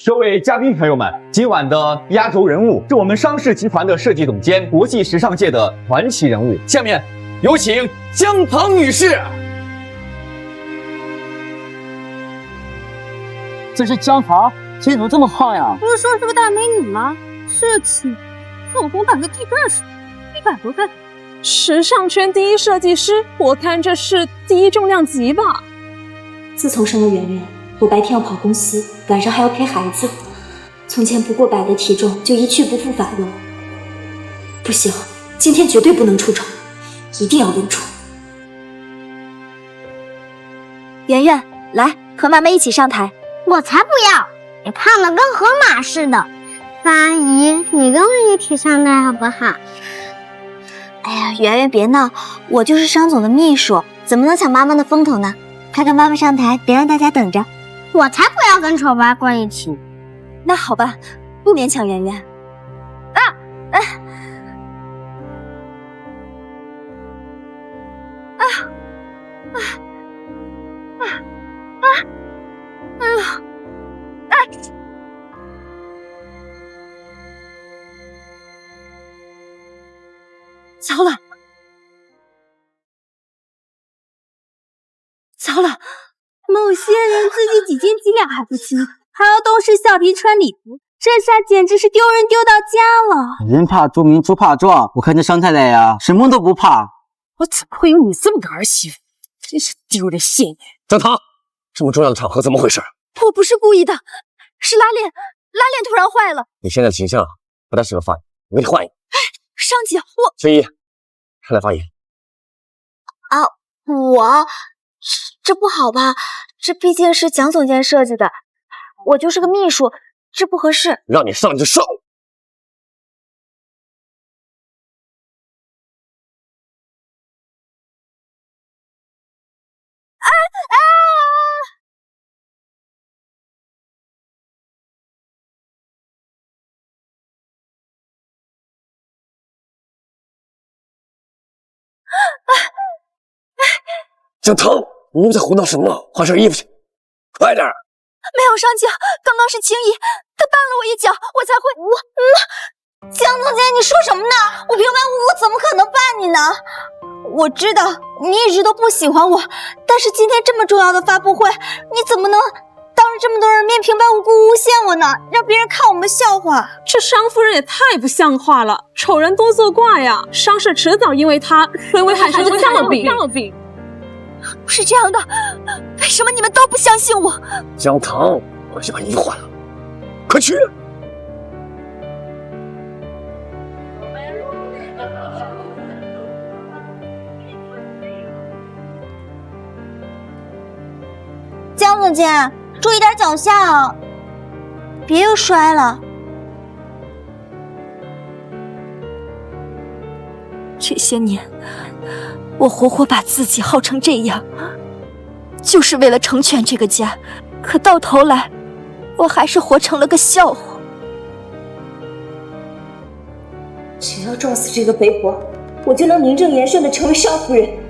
各位嘉宾朋友们，今晚的压轴人物是我们商事集团的设计总监，国际时尚界的传奇人物。下面有请姜糖女士。这是姜糖，今天怎么这么胖呀？不是说是个大美女吗？设计做工大哥地段数，100多分。时尚圈第一设计师，我看这是第一重量级吧。自从生了圆圆，我白天要跑公司，晚上还要陪孩子。从前不过100的体重就一去不复返了。不行，今天绝对不能出丑，一定要露出。圆圆，来和妈妈一起上台。我才不要！你胖的跟河马似的。范阿姨，你跟我一起上台好不好？哎呀，圆圆别闹，我就是商总的秘书，怎么能抢妈妈的风头呢？快跟妈妈上台，别让大家等着。我才不要跟丑八怪一起。那好吧，不勉强圆圆。糟了，糟了！某些人自己几斤几两还不清，还要东施效颦穿礼服，这下简直是丢人丢到家了。人怕出名猪怕壮，我看这上台来呀，什么都不怕。我怎么会有你这么个儿媳妇？真是丢人现眼！姜糖，这么重要的场合怎么回事？我不是故意的，是拉链突然坏了。你现在的形象不太适合发言，我给你换一个。上姐，我青衣，上来发言。我这不好吧？这毕竟是蒋总监设计的，我就是个秘书，这不合适。让你上你就上。姜糖，你又在胡闹什么？换身衣服去，快点！没有，上姐，刚刚是青衣，她绊了我一脚，我才会。蒋总监，你说什么呢？我平白无故怎么可能绊你呢？我知道你一直都不喜欢我，但是今天这么重要的发布会，你怎么能当着这么多人面平白无故诬陷我呢？让别人看我们笑话。这商夫人也太不像话了，丑人多作怪呀！商社迟早因为她沦为海上的笑柄。不是这样的，为什么你们都不相信我？姜糖，我去把衣服换了，快去！姜总监，注意点脚下啊，别又摔了。这些年，我活活把自己耗成这样，就是为了成全这个家，可到头来，我还是活成了个笑话。只要撞死这个肥婆，我就能名正言顺的成为少夫人。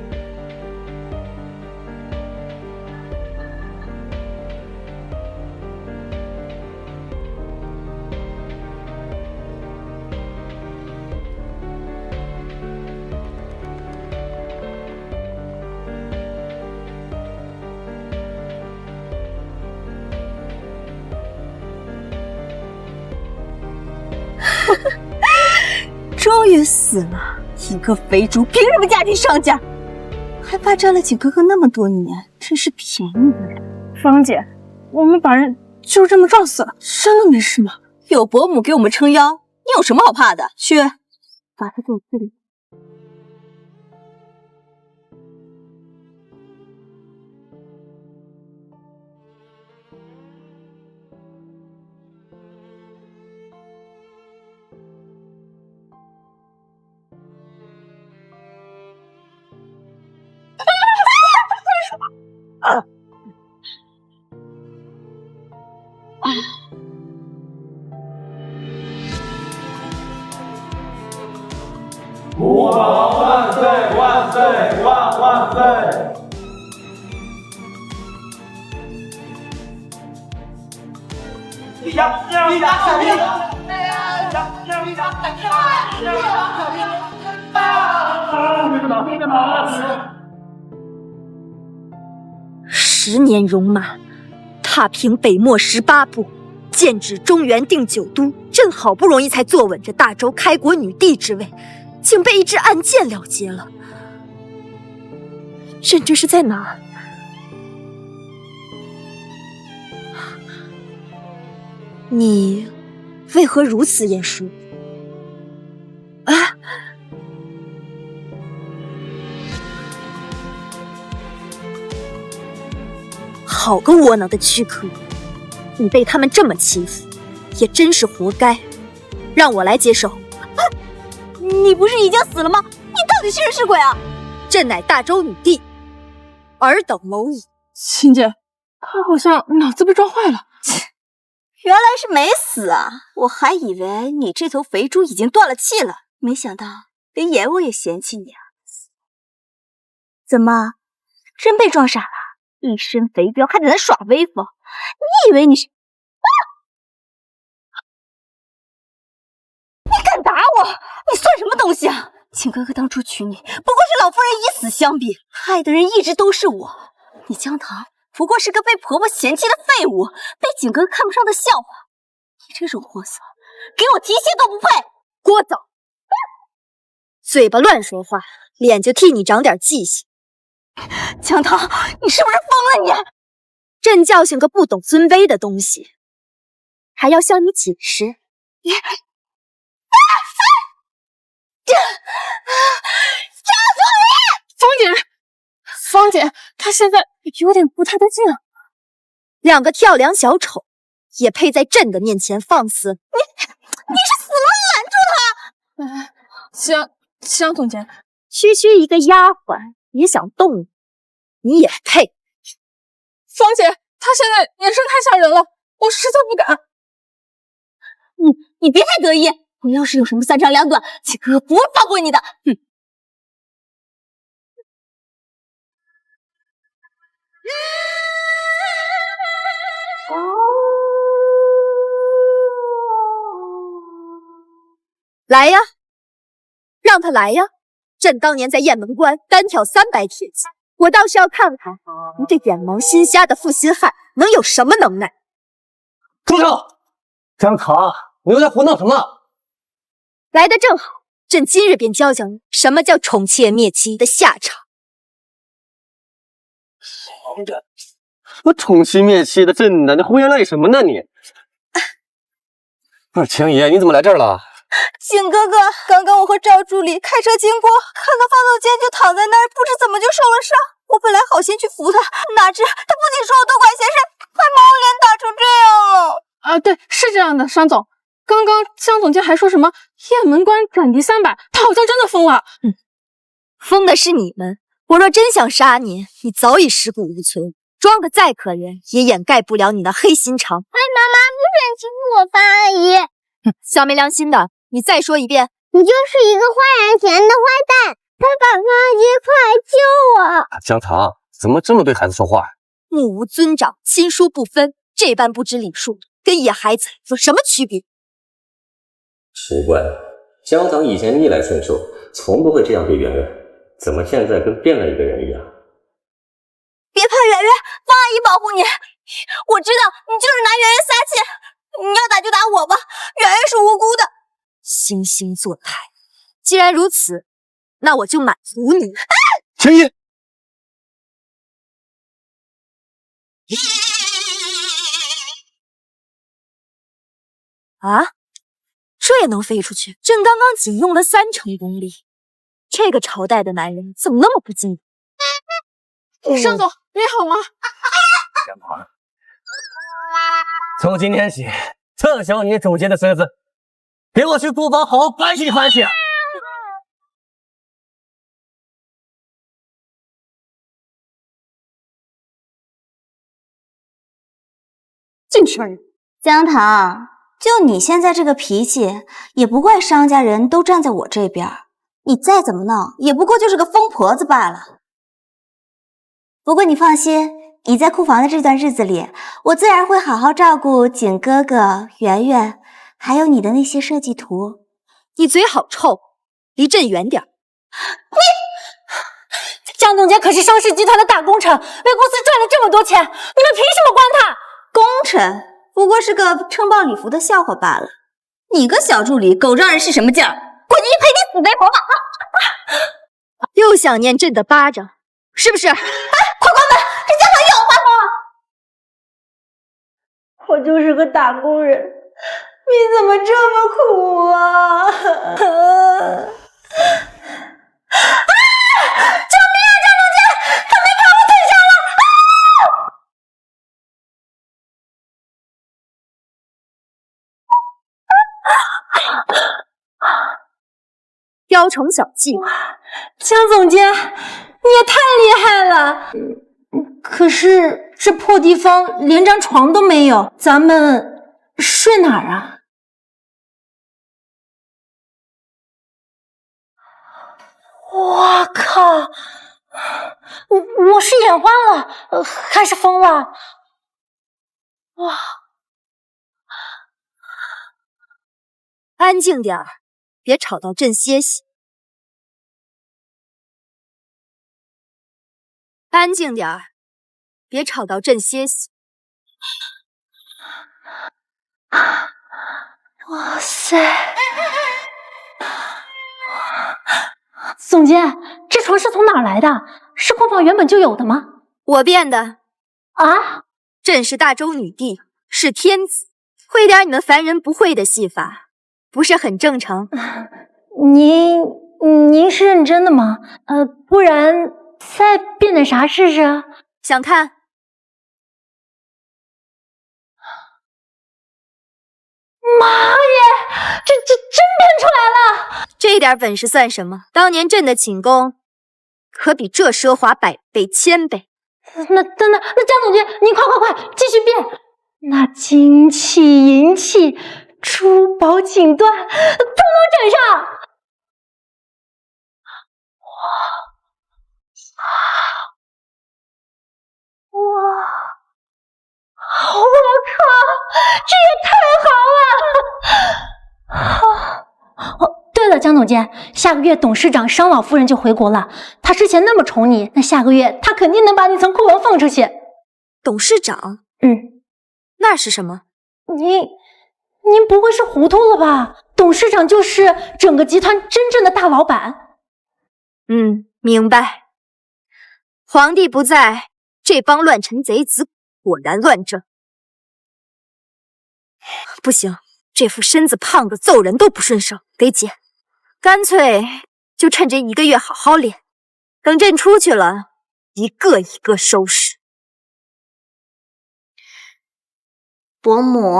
终于死了一个肥猪，凭什么嫁进商家？还霸占了景哥哥那么多年，真是便宜的人。芳姐，我们把人就这么撞死了，真的没事吗？有伯母给我们撑腰，你有什么好怕的？去，把他给我治理。吾皇万岁万岁万岁！ 10年戎马，踏平北漠18部，剑指中原定9都，朕好不容易才坐稳这大周开国女帝之位，竟被一支暗箭了结了。朕这是在哪？你为何如此眼熟？啊！好个窝囊的躯壳！你被他们这么欺负，也真是活该。让我来接手。你不是已经死了吗？你到底是人是鬼啊？朕乃大周女帝，尔等谋误。亲姐，他好像脑子被撞坏了。原来是没死啊！我还以为你这头肥猪已经断了气了，没想到连阎王也嫌弃你啊！怎么，真被撞傻了？一身肥膘还在那耍威风？你以为你是？你敢打我？你算什么东西啊？景哥哥当初娶你，不过是老夫人以死相逼，害的人一直都是我。你姜糖不过是个被婆婆嫌弃的废物，被景哥看不上的笑话。你这种货色，给我提鞋都不配！聒噪！嘴巴乱说话，脸就替你长点记性。姜糖，你是不是疯了你？朕教训个不懂尊卑的东西，还要向你解释？芳姐，她现在有点不太对劲啊。两个跳梁小丑也配在朕的面前放肆？你是死了拦住他！江总监，区一个丫鬟也想动你也配？芳姐，她现在眼神太吓人了，我实在不敢。你别太得意，我要是有什么三长两短，景哥不会放过你的。哼！来呀，让他来呀！朕当年在雁门关单挑300铁骑，我倒是要看看你这眼盲心瞎的负心汉能有什么能耐。住手！姜糖，你又在胡闹什么？来得正好，朕今日便教教你什么叫宠妾灭妻的下场。我宠妻灭妻的朕呢？你胡言乱语什么呢你？不是青姨，你怎么来这儿了？景哥哥，刚刚我和赵助理开车经过，看到方总监就躺在那儿，不知怎么就受了伤。我本来好心去扶他，哪知他不仅说我多管闲事，还把我脸打成这样了。啊，对，是这样的，商总。刚刚江总监还说什么雁门关斩敌300，他好像真的疯了。疯的是你们。我若真想杀你，你早已尸骨无存。装的再可人，也掩盖不了你那黑心肠。哎，妈妈不准欺负我方阿姨！小没良心的，你再说一遍。你就是一个花言巧语的坏蛋！爸爸、方阿姨，快来救我！姜糖，怎么这么对孩子说话？目无尊长，亲疏不分，这般不知礼数，跟野孩子有什么区别？奇怪，姜糖以前逆来顺受，从不会这样对圆圆，怎么现在跟变了一个人一样？别怕圆圆，方阿姨保护你。我知道你就是拿圆圆撒气，你要打就打我吧，圆圆是无辜的。惺惺作态，既然如此，那我就满足你。青衣，啊，这也能飞出去？朕刚刚仅用了3成功力，这个朝代的男人怎么那么不敬？商总，你好吗？姜糖，从今天起，特小你总监的孙子，给我去库房好好反省反省。净吃人！姜糖，就你现在这个脾气，也不怪商家人都站在我这边。你再怎么闹，也不过就是个疯婆子罢了。不过你放心，你在库房的这段日子里，我自然会好好照顾景哥哥、圆圆，还有你的那些设计图。你嘴好臭，离朕远点。江总监可是商氏集团的大功臣，为公司赚了这么多钱，你们凭什么关他？功臣不过是个撑爆礼服的笑话罢了。你个小助理，狗仗人势什么劲儿？滚进去陪你死贼婆吧！又想念朕的巴掌，是不是？哎，快关门！这江堂又发疯了。我就是个打工人，你怎么这么苦啊？救命啊，张总监！他们把我推下了！雕虫小技，江总监，你也太厉害了！可是这破地方连张床都没有，咱们睡哪儿啊？我靠！我是眼花了，还是疯了？哇！安静点儿，别吵到朕歇息。安静点儿，别吵到朕歇息。哇塞！总监，这床是从哪儿来的？是库房原本就有的吗？我变的。啊？朕是大周女帝，是天子，会点你们凡人不会的戏法，不是很正常？您是认真的吗？不然再变点啥试试？想看？妈耶，这真变出来了！这点本事算什么？当年朕的寝宫可比这奢华100倍、1000倍。那江总监，您快继续变！那金器、银器、珠宝、锦缎，通通整上！哇！我靠，这也太好了！哦，对了，江总监，下个月董事长商老夫人就回国了。她之前那么宠你，那下个月她肯定能把你从库房放出去。董事长？那是什么？您不会是糊涂了吧？董事长就是整个集团真正的大老板。明白。皇帝不在，这帮乱臣贼子果然乱政。不行，这副身子胖的揍人都不顺手，得减。干脆就趁这1个月好好练，等朕出去了，一个一个收拾。伯母，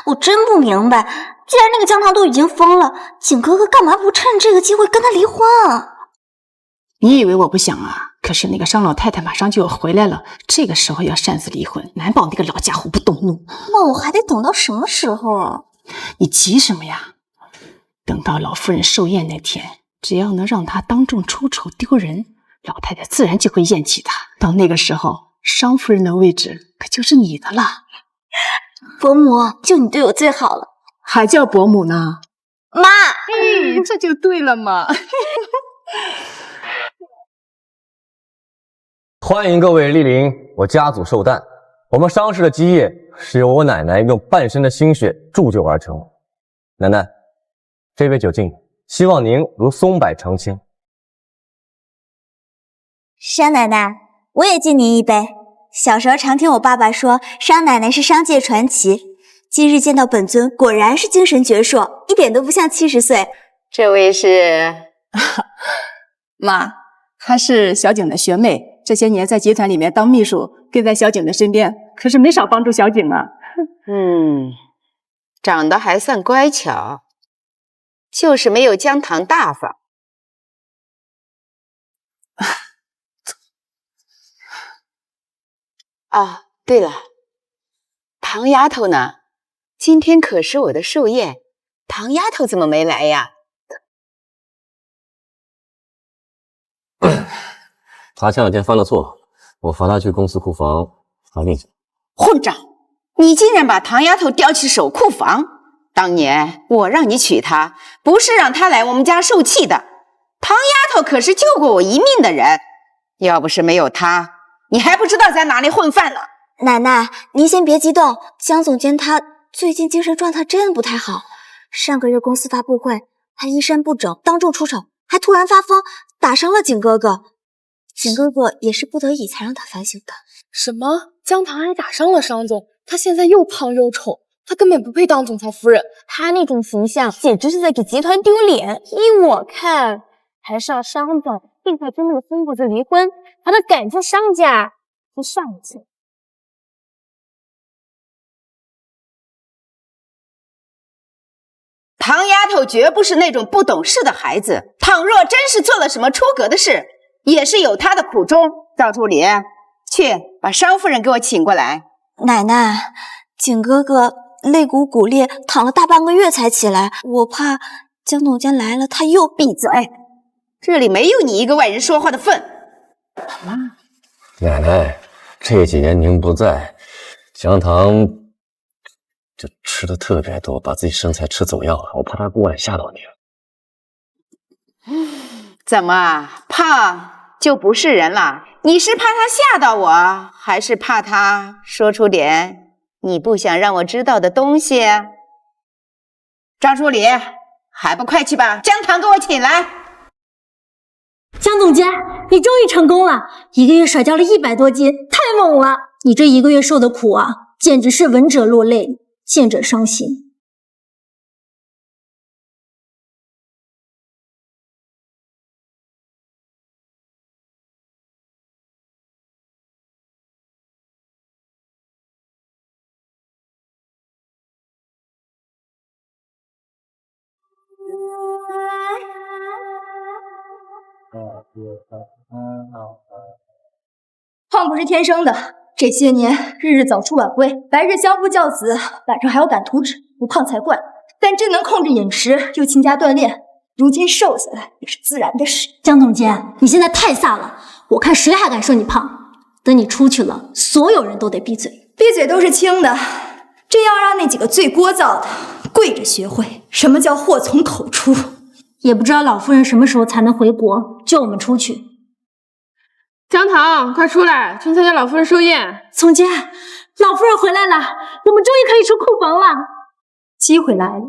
我真不明白，既然那个江棠都已经疯了，景哥哥干嘛不趁这个机会跟他离婚啊？你以为我不想啊？可是那个商老太太马上就要回来了，这个时候要擅自离婚，难保那个老家伙不动怒。那我还得等到什么时候啊？你急什么呀？等到老夫人寿宴那天，只要能让她当众出丑丢人，老太太自然就会厌弃她。到那个时候，商夫人的位置可就是你的了。伯母，就你对我最好了，还叫伯母呢？妈，这就对了嘛。欢迎各位莅临我家族寿诞。我们商氏的基业是由我奶奶用半生的心血铸就而成。奶奶，这杯酒敬你，希望您如松柏长青。商奶奶，我也敬您一杯。小时候常听我爸爸说，商奶奶是商界传奇。今日见到本尊，果然是精神矍铄，一点都不像70岁。这位是妈，她是小景的学妹，这些年在集团里面当秘书，跟在小景的身边，可是没少帮助小景啊。长得还算乖巧，就是没有姜糖大方。哦，对了，唐丫头呢？今天可是我的寿宴，唐丫头怎么没来呀？她前2天犯了错，我罚他去公司库房罚定去。混账！你竟然把唐丫头调去守库房！当年我让你娶她，不是让她来我们家受气的。唐丫头可是救过我一命的人，要不是没有她，你还不知道在哪里混饭呢。奶奶，您先别激动，江总监他最近精神状态真不太好。上个月公司发布会，他衣衫不整，当众出丑，还突然发疯，打伤了景哥哥。景哥哥也是不得已才让他反省的。什么？江棠还打伤了商总？他现在又胖又丑，他根本不配当总裁夫人。他那种形象简直是在给集团丢脸。依我看，还是让商总尽快跟那个疯婆子离婚，把他赶出商家。就上一次。唐丫头绝不是那种不懂事的孩子，倘若真是做了什么出格的事，也是有她的苦衷。赵助理，去把商夫人给我请过来。奶奶，景哥哥肋骨骨裂，躺了大半个月才起来，我怕江总监来了他又闭嘴！这里没有你一个外人说话的份。妈，奶奶，这几年您不在，江棠就吃的特别多，把自己身材吃走样了，我怕她过来吓到你了。怎么胖就不是人了？你是怕他吓到我，还是怕他说出点你不想让我知道的东西？张助理，还不快去把江棠给我请来！江总监，你终于成功了！1个月甩掉了100多斤，太猛了！你这1个月受的苦啊，简直是闻者落泪，见者伤心。胖不是天生的，这些年日日早出晚归，白日相夫教子，晚上还要赶图纸，不胖才怪。但真能控制饮食，又勤加锻炼，如今瘦下来也是自然的事。江总监，你现在太飒了，我看谁还敢说你胖？等你出去了，所有人都得闭嘴。闭嘴都是轻的，这要让那几个最聒噪的跪着学会什么叫祸从口出。也不知道老夫人什么时候才能回国，救我们出去。江棠，快出来，去参加老夫人寿宴。总监，老夫人回来了，我们终于可以出库房了。机会来了。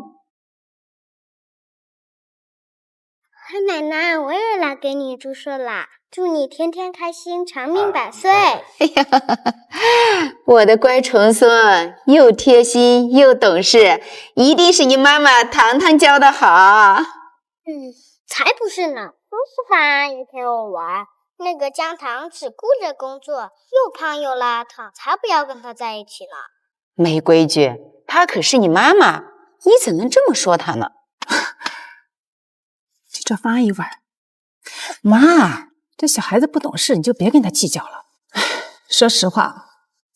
奶奶，我也来给你祝寿啦！祝你天天开心，长命百岁！哎呀，我的乖重孙，又贴心又懂事，一定是你妈妈糖糖教的好。才不是呢！公司反而也陪我玩。那个江棠只顾着工作，又胖又邋遢，才不要跟他在一起呢。没规矩，她可是你妈妈，你怎能这么说她呢？就这发一碗。妈，这小孩子不懂事，你就别跟他计较了。说实话，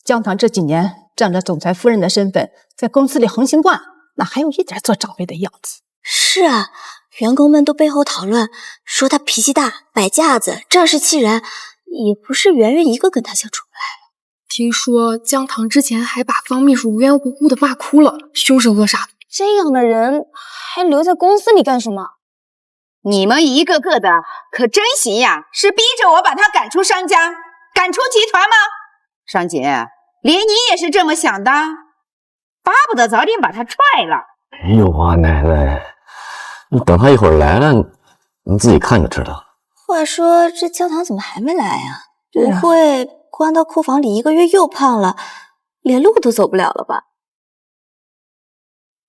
江棠这几年仗着总裁夫人的身份，在公司里横行惯，哪还有一点做长辈的样子？是啊，员工们都背后讨论，说他脾气大、摆架子、仗势欺人，也不是圆圆一个跟他相处不来。听说江棠之前还把方秘书无缘无故的骂哭了，凶神恶煞的。这样的人还留在公司里干什么？你们一个个的可真行呀！是逼着我把他赶出商家，赶出集团吗？商姐，连你也是这么想的？巴不得早点把他踹了。没有啊，奶奶，你等他一会儿来了，你自己看就知道。话说这江棠怎么还没来呀？不会关到库房里1个月又胖了，连路都走不了了吧？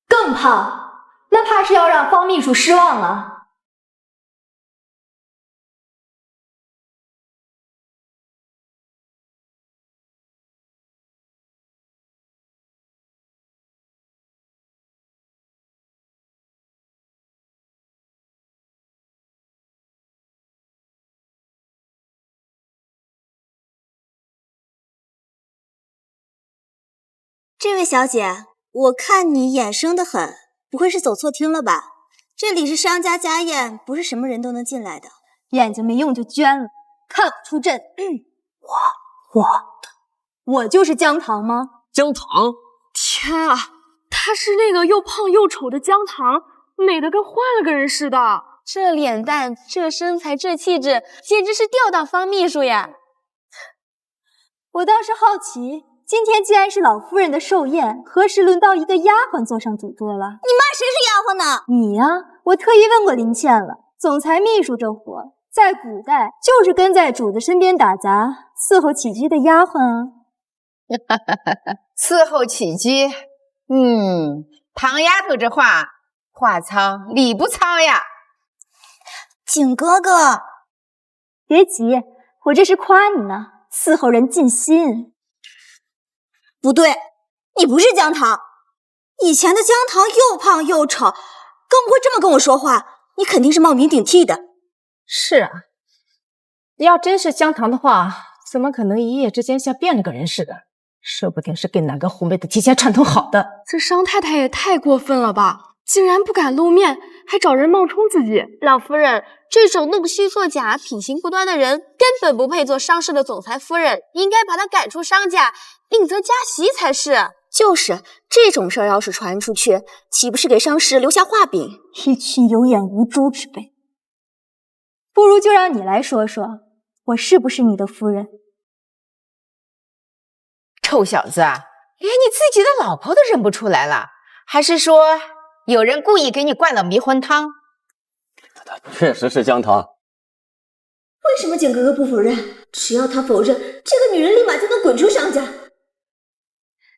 更胖，那怕是要让方秘书失望了。这位小姐，我看你眼生得很，不会是走错厅了吧？这里是商家家宴，不是什么人都能进来的。眼睛没用就捐了，看不出阵。我就是姜糖吗？姜糖？天啊，他是那个又胖又丑的姜糖，美得跟换了个人似的。这脸蛋，这身材，这气质，简直是吊打方秘书呀！我倒是好奇，今天既然是老夫人的寿宴，何时轮到一个丫鬟坐上主桌了？你骂谁是丫鬟呢？你呀，我特意问过林倩了，总裁秘书这活，在古代就是跟在主子身边打杂，伺候起居的丫鬟啊。伺候起居，唐丫头这话糙理不糙呀。景哥哥，别急，我这是夸你呢，伺候人尽心。不对，你不是姜糖，以前的姜糖又胖又丑，更不会这么跟我说话。你肯定是冒名顶替的。是啊，要真是姜糖的话，怎么可能一夜之间像变了个人似的？说不定是跟哪个狐媚的提前串通好的。这商太太也太过分了吧！竟然不敢露面，还找人冒充自己。老夫人，这种弄虚作假、品行不端的人，根本不配做商氏的总裁夫人，应该把他赶出商家，另择佳媳才是。就是这种事儿，要是传出去，岂不是给商氏留下画饼？一群有眼无珠之辈。不如就让你来说说，我是不是你的夫人？臭小子，连你自己的老婆都认不出来了，还是说有人故意给你灌了迷魂汤？确实是姜糖。为什么简哥哥不否认？只要他否认，这个女人立马就能滚出商家。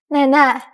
奶奶，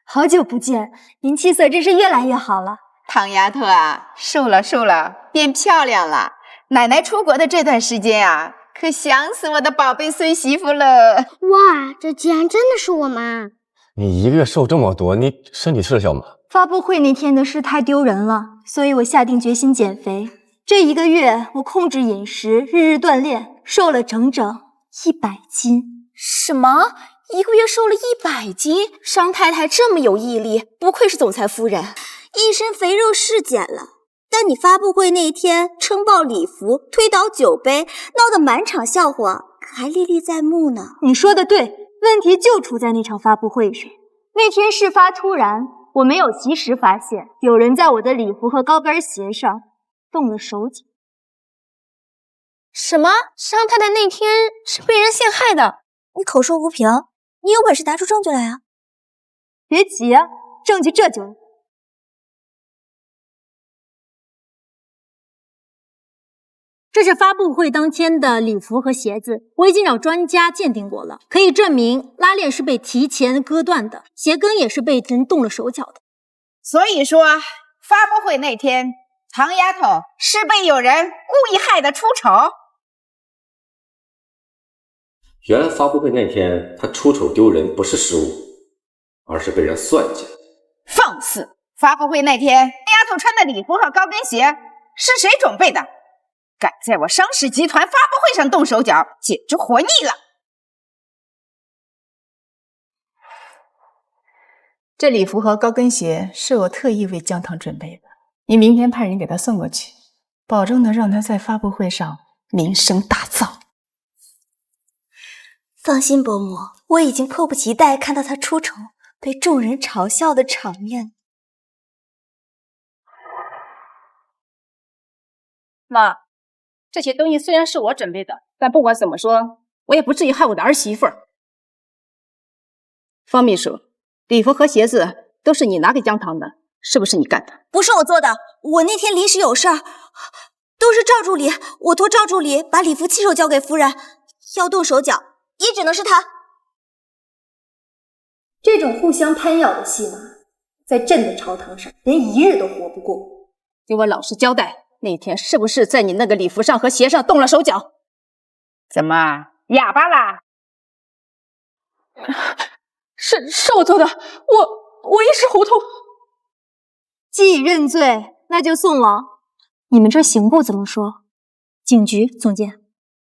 好久不见，您气色真是越来越好了。唐丫头啊，瘦了，变漂亮了。奶奶出国的这段时间啊，可想死我的宝贝孙媳妇了。哇，这竟然真的是我妈！你一个月瘦这么多，你身体吃得消吗？发布会那天的事太丢人了，所以我下定决心减肥。这1个月，我控制饮食，日日锻炼，瘦了整整100斤。什么？1个月瘦了100斤？商太太这么有毅力，不愧是总裁夫人，一身肥肉是减了。但你发布会那天撑爆礼服，推倒酒杯，闹得满场笑话，可还历历在目呢。你说的对，问题就出在那场发布会上。那天事发突然，我没有及时发现有人在我的礼服和高跟鞋上动了手脚。什么？商太太那天是被人陷害的？你口说无凭，你有本事拿出证据来啊！别急啊，证据这就有。这是发布会当天的礼服和鞋子，我已经找专家鉴定过了，可以证明拉链是被提前割断的，鞋跟也是被人动了手脚的。所以说，发布会那天，唐丫头是被有人故意害得出丑。原来发布会那天，她出丑丢人不是失误，而是被人算计了。放肆！发布会那天，丫头穿的礼服和高跟鞋是谁准备的？敢在我商氏集团发布会上动手脚，简直活腻了！这礼服和高跟鞋是我特意为姜糖准备的，你明天派人给他送过去，保证能让他在发布会上名声大噪。放心，伯母，我已经迫不及待看到他出丑，被众人嘲笑的场面。妈，这些东西虽然是我准备的，但不管怎么说，我也不至于害我的儿媳妇儿。方秘书，礼服和鞋子都是你拿给姜糖的，是不是你干的？不是我做的，我那天临时有事儿，都是赵助理，我托赵助理把礼服亲手交给夫人，要动手脚也只能是他。这种互相攀咬的戏码，在朕的朝堂上连1日都活不过。给我老实交代，那天是不是在你那个礼服上和鞋上动了手脚？怎么哑巴啦？是我做的，我一时糊涂。既已认罪，那就送往你们这刑部怎么说？警局，总监。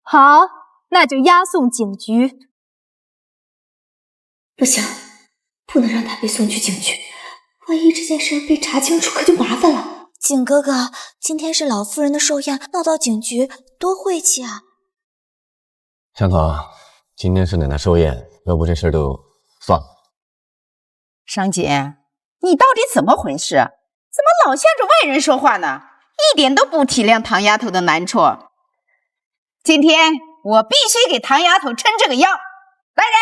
好，那就押送警局。不行，不能让他被送去警局，万一这件事被查清楚，可就麻烦了。景哥哥，今天是老夫人的寿宴，闹到警局多晦气啊！姜糖，今天是奶奶寿宴，要不这事儿就算了。商姐，你到底怎么回事？怎么老向着外人说话呢？一点都不体谅唐丫头的难处。今天我必须给唐丫头撑这个腰。来人，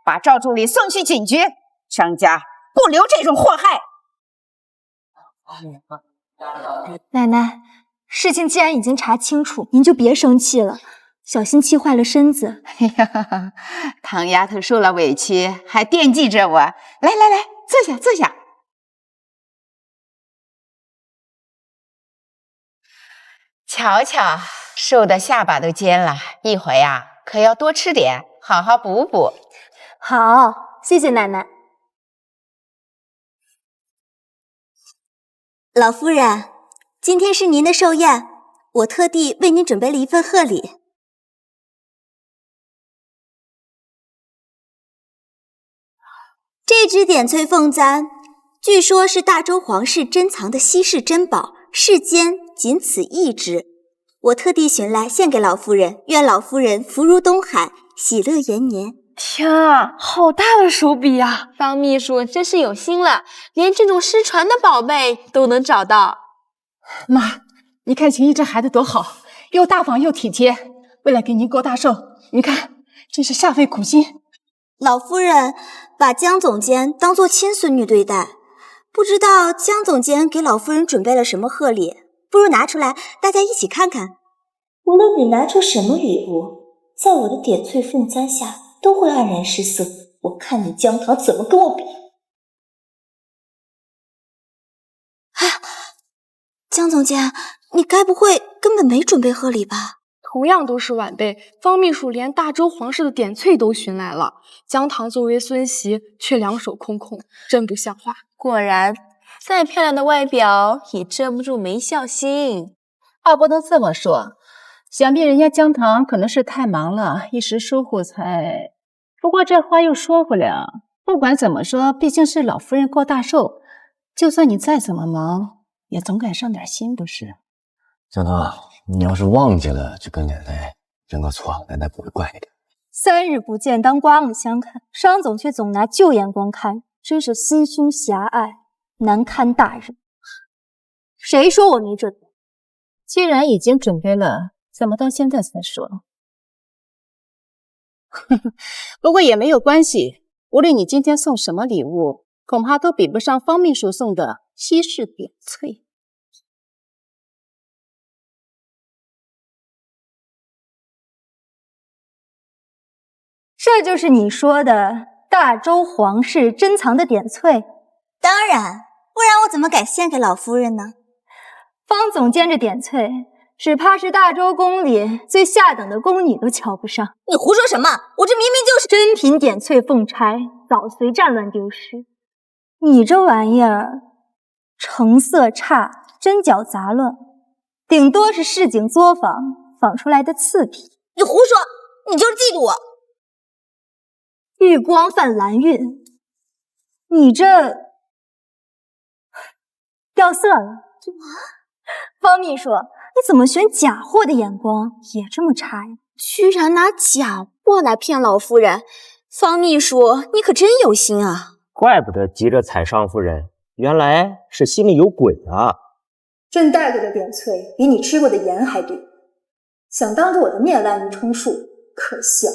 把赵助理送去警局，商家不留这种祸害。奶奶，事情既然已经查清楚，您就别生气了，小心气坏了身子。哎呀，唐丫头受了委屈，还惦记着我。来来来，坐下坐下。瞧瞧，瘦的下巴都尖了，一会呀可要多吃点，好好补补。好，谢谢奶奶。老夫人，今天是您的寿宴，我特地为您准备了一份贺礼。这只点翠凤簪，据说是大周皇室珍藏的稀世珍宝，世间仅此一只。我特地寻来献给老夫人，愿老夫人福如东海，喜乐延年。天啊，好大的手笔呀！方秘书真是有心了，连这种失传的宝贝都能找到。妈，你看秦毅这孩子多好，又大方又体贴，为了给您过大寿，你看真是煞费苦心。老夫人把江总监当作亲孙女对待，不知道江总监给老夫人准备了什么贺礼，不如拿出来大家一起看看。无论你拿出什么礼物，在我的点翠凤簪下都会黯然失色，我看你姜糖怎么跟我比。江总监，你该不会根本没准备贺礼吧？同样都是晚辈，方秘书连大周皇室的点翠都寻来了，姜糖作为孙媳却两手空空，真不像话。果然，再漂亮的外表也遮不住没孝心。话不能这么说，想必人家姜糖可能是太忙了，一时疏忽才……不过这话又说回来，不管怎么说，毕竟是老夫人过大寿，就算你再怎么忙，也总该上点心，不是？姜糖，你要是忘记了，就跟奶奶认个错，奶奶不会怪你的。3日不见，当刮目相看，商总却总拿旧眼光看，真是心胸狭隘，难堪大人。谁说我没准备？既然已经准备了，怎么到现在才说？不过也没有关系，无论你今天送什么礼物，恐怕都比不上方秘书送的稀世点翠。这就是你说的大周皇室珍藏的点翠？当然，不然我怎么敢献给老夫人呢？方总监这点翠，只怕是大周宫里最下等的宫女都瞧不上。你胡说什么？我这明明就是珍品点翠凤钗，早随战乱丢失。你这玩意儿，成色差，针脚杂乱，顶多是市井作坊仿出来的次品。你胡说，你就是嫉妒我。玉光泛蓝晕，你这掉色了。方秘书，你怎么选假货的眼光也这么差呀？居然拿假货来骗老夫人，方秘书，你可真有心啊！怪不得急着踩上夫人，原来是心里有鬼啊！朕带来的点翠比你吃过的盐还多，想当着我的面滥竽充数，可笑。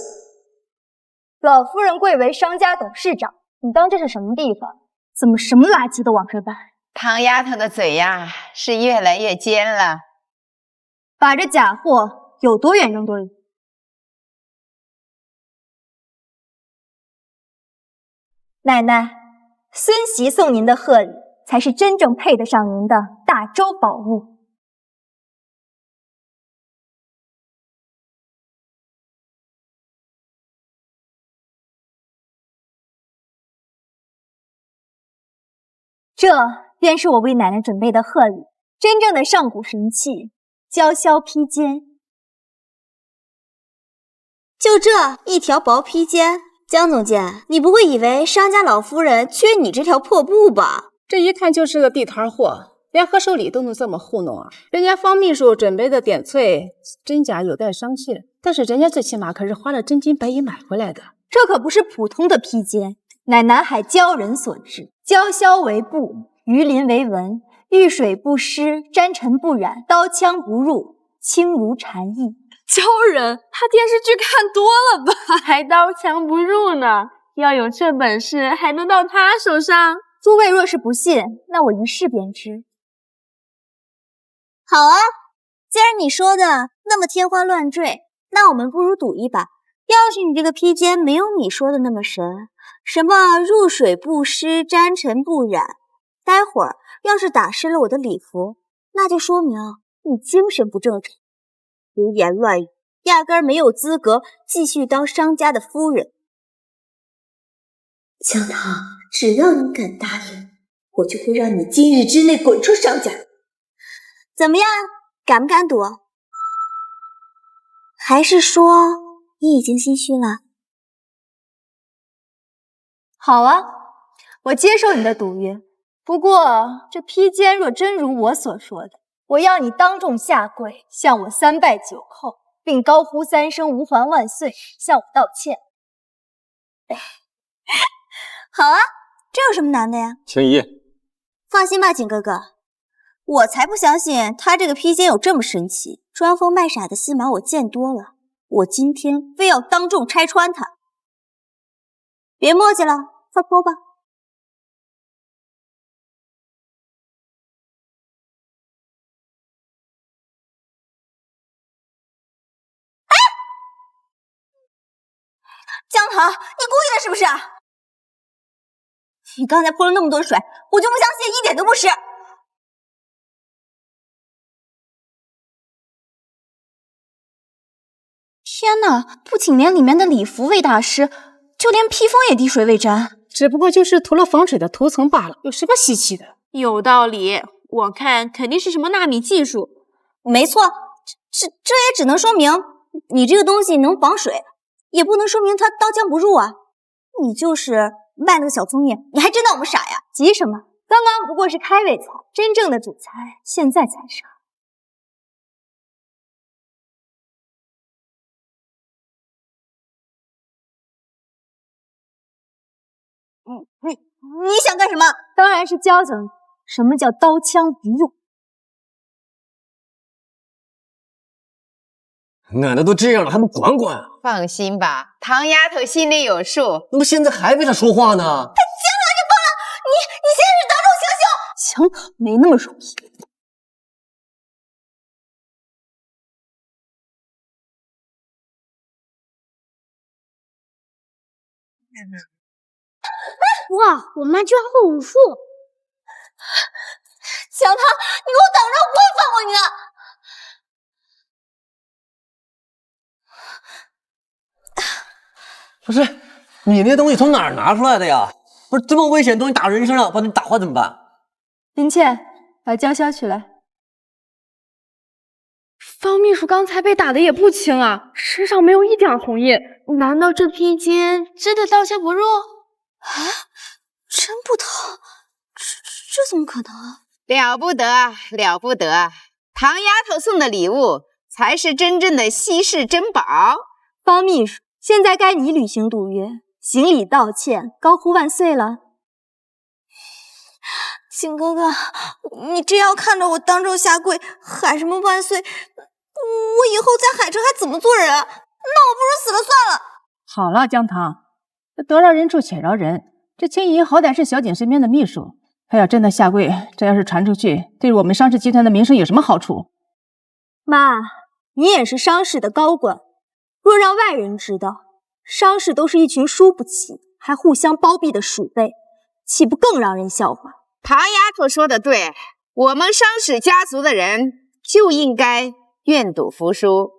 老夫人贵为商家董事长，你当这是什么地方？怎么什么垃圾都往这搬？唐丫头的嘴呀，是越来越尖了。把这假货有多远扔多远。奶奶，孙媳送您的贺礼，才是真正配得上您的大周宝物。这便是我为奶奶准备的贺礼，真正的上古神器——娇绡披肩。就这一条薄披肩，江总监，你不会以为商家老夫人缺你这条破布吧？这一看就是个地摊货，连贺寿礼都能这么糊弄啊！人家方秘书准备的点翠真假有待商榷，但是人家最起码可是花了真金白银买回来的。这可不是普通的披肩，乃南海鲛人所制，鲛绡为布，鱼鳞为纹，遇水不湿，沾尘不染，刀枪不入，轻如蝉翼。鲛人，他电视剧看多了吧？还刀枪不入呢，要有这本事，还能到他手上？诸位若是不信，那我一试便知。好啊，既然你说的那么天花乱坠，那我们不如赌一把。要是你这个披肩没有你说的那么神，什么入水不湿，沾尘不染，待会儿要是打湿了我的礼服，那就说明你精神不正常，胡言乱语，压根儿没有资格继续当商家的夫人。江棠，只要你敢答应，我就会让你今日之内滚出商家。怎么样，敢不敢赌？还是说你已经心虚了？好啊，我接受你的赌约。不过这披肩若真如我所说的，我要你当众下跪，向我3拜9叩，并高呼3声吾皇万岁，向我道歉。好啊，这有什么难的呀？青姨，放心吧，景哥哥，我才不相信他这个披肩有这么神奇，装疯卖傻的戏码我见多了，我今天非要当众拆穿他。别墨迹了，快脱吧。江棠，你故意的是不是？你刚才泼了那么多水，我就不相信一点都不湿。天哪，不仅连里面的礼服未打湿，就连披风也滴水未沾。只不过就是涂了防水的涂层罢了，有什么稀奇的？有道理，我看肯定是什么纳米技术。没错，这也只能说明你这个东西能防水，也不能说明它刀枪不入啊。你就是卖了个小聪明，你还真当我们傻呀？急什么？刚刚不过是开胃菜，真正的主菜现在才上。你想干什么？当然是教教你什么叫刀枪不入。奶奶都这样了，还不管管啊？放心吧，唐丫头心里有数。那么现在还为他说话呢？江棠，你疯了！你现在是当众行凶！行，没那么容易。哇，我妈居然会武术！江棠，你给我等着，我不会放过你的！不是，你那东西从哪儿拿出来的呀？不是这么危险的东西打人身上，把你打坏怎么办？林倩，把江潇取来。方秘书刚才被打的也不轻啊，身上没有一点红印。难道这披肩真的刀枪不入？啊，真不疼？这怎么可能啊？了不得，了不得！唐丫头送的礼物才是真正的稀世珍宝。方秘书，现在该你履行赌约，行礼道歉，高呼万岁了。景哥哥，你真要看着我当众下跪喊什么万岁，我以后在海城还怎么做人啊？那我不如死了算了。好了，江棠，得饶人处且饶人。这青姨好歹是小景身边的秘书，她要真的下跪，这要是传出去，对我们商氏集团的名声有什么好处？妈，你也是商氏的高管，若让外人知道，商氏都是一群输不起还互相包庇的鼠辈，岂不更让人笑话？唐丫头说的对，我们商氏家族的人就应该愿赌服输。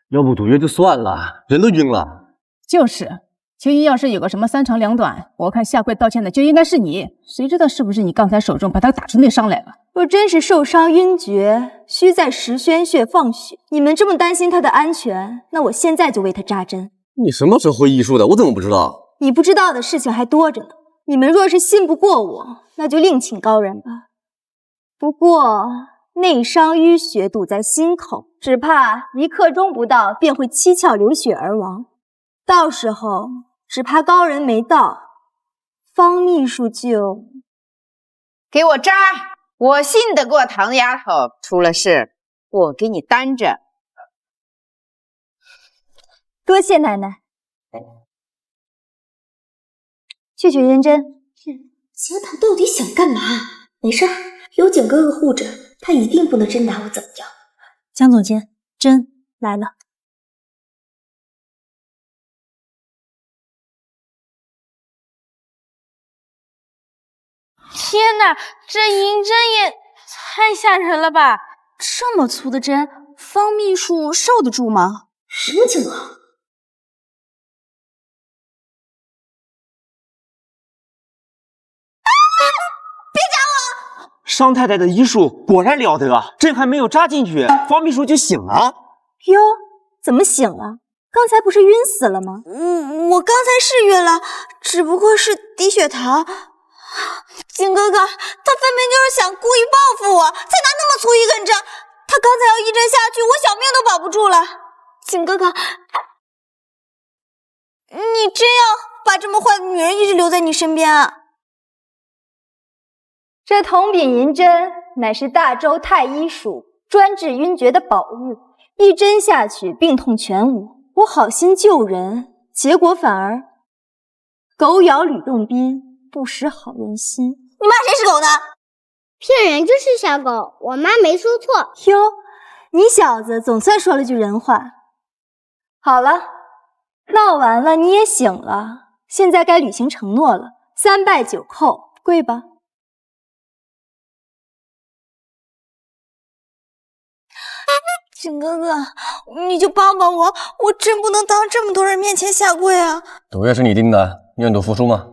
要不赌约就算了，人都晕了。就是，青姨要是有个什么3长2短，我看下跪道歉的就应该是你。谁知道是不是你刚才手中把他打出内伤来了？若真是受伤晕厥，需在石宣穴放血。你们这么担心他的安全，那我现在就为他扎针。你什么时候会医术的？我怎么不知道？你不知道的事情还多着呢。你们若是信不过我，那就另请高人吧。不过内伤淤血堵在心口，只怕1刻钟不到便会七窍流血而亡。到时候只怕高人没到，方秘书就……给我扎！我信得过唐丫头，出了事我给你担着。多谢奶奶。去取银针。江棠到底想干嘛？没事儿，有景哥哥护着，他一定不能真拿我怎么样。江总监，针来了。天哪，这银针也太吓人了吧！这么粗的针，方秘书受得住吗？什么情况？商太太的医术果然了得，针还没有扎进去，方秘书就醒了。哟，怎么醒了？刚才不是晕死了吗？我刚才是晕了，只不过是低血糖。景哥哥，他分明就是想故意报复我，才拿那么粗一根针。他刚才要一针下去，我小命都保不住了。景哥哥，你真要把这么坏的女人一直留在你身边啊？这铜柄银针乃是大周太医署专治晕厥的宝物，一针下去，病痛全无。我好心救人，结果反而狗咬吕洞宾，不识好人心。你骂谁是狗呢？骗人就是小狗，我妈没说错。哟，你小子总算说了句人话。好了，闹完了，你也醒了，现在该履行承诺了。3拜9叩，跪吧。景哥哥，你就帮帮我，我真不能当这么多人面前下跪啊！赌约是你定的，愿赌服输吗？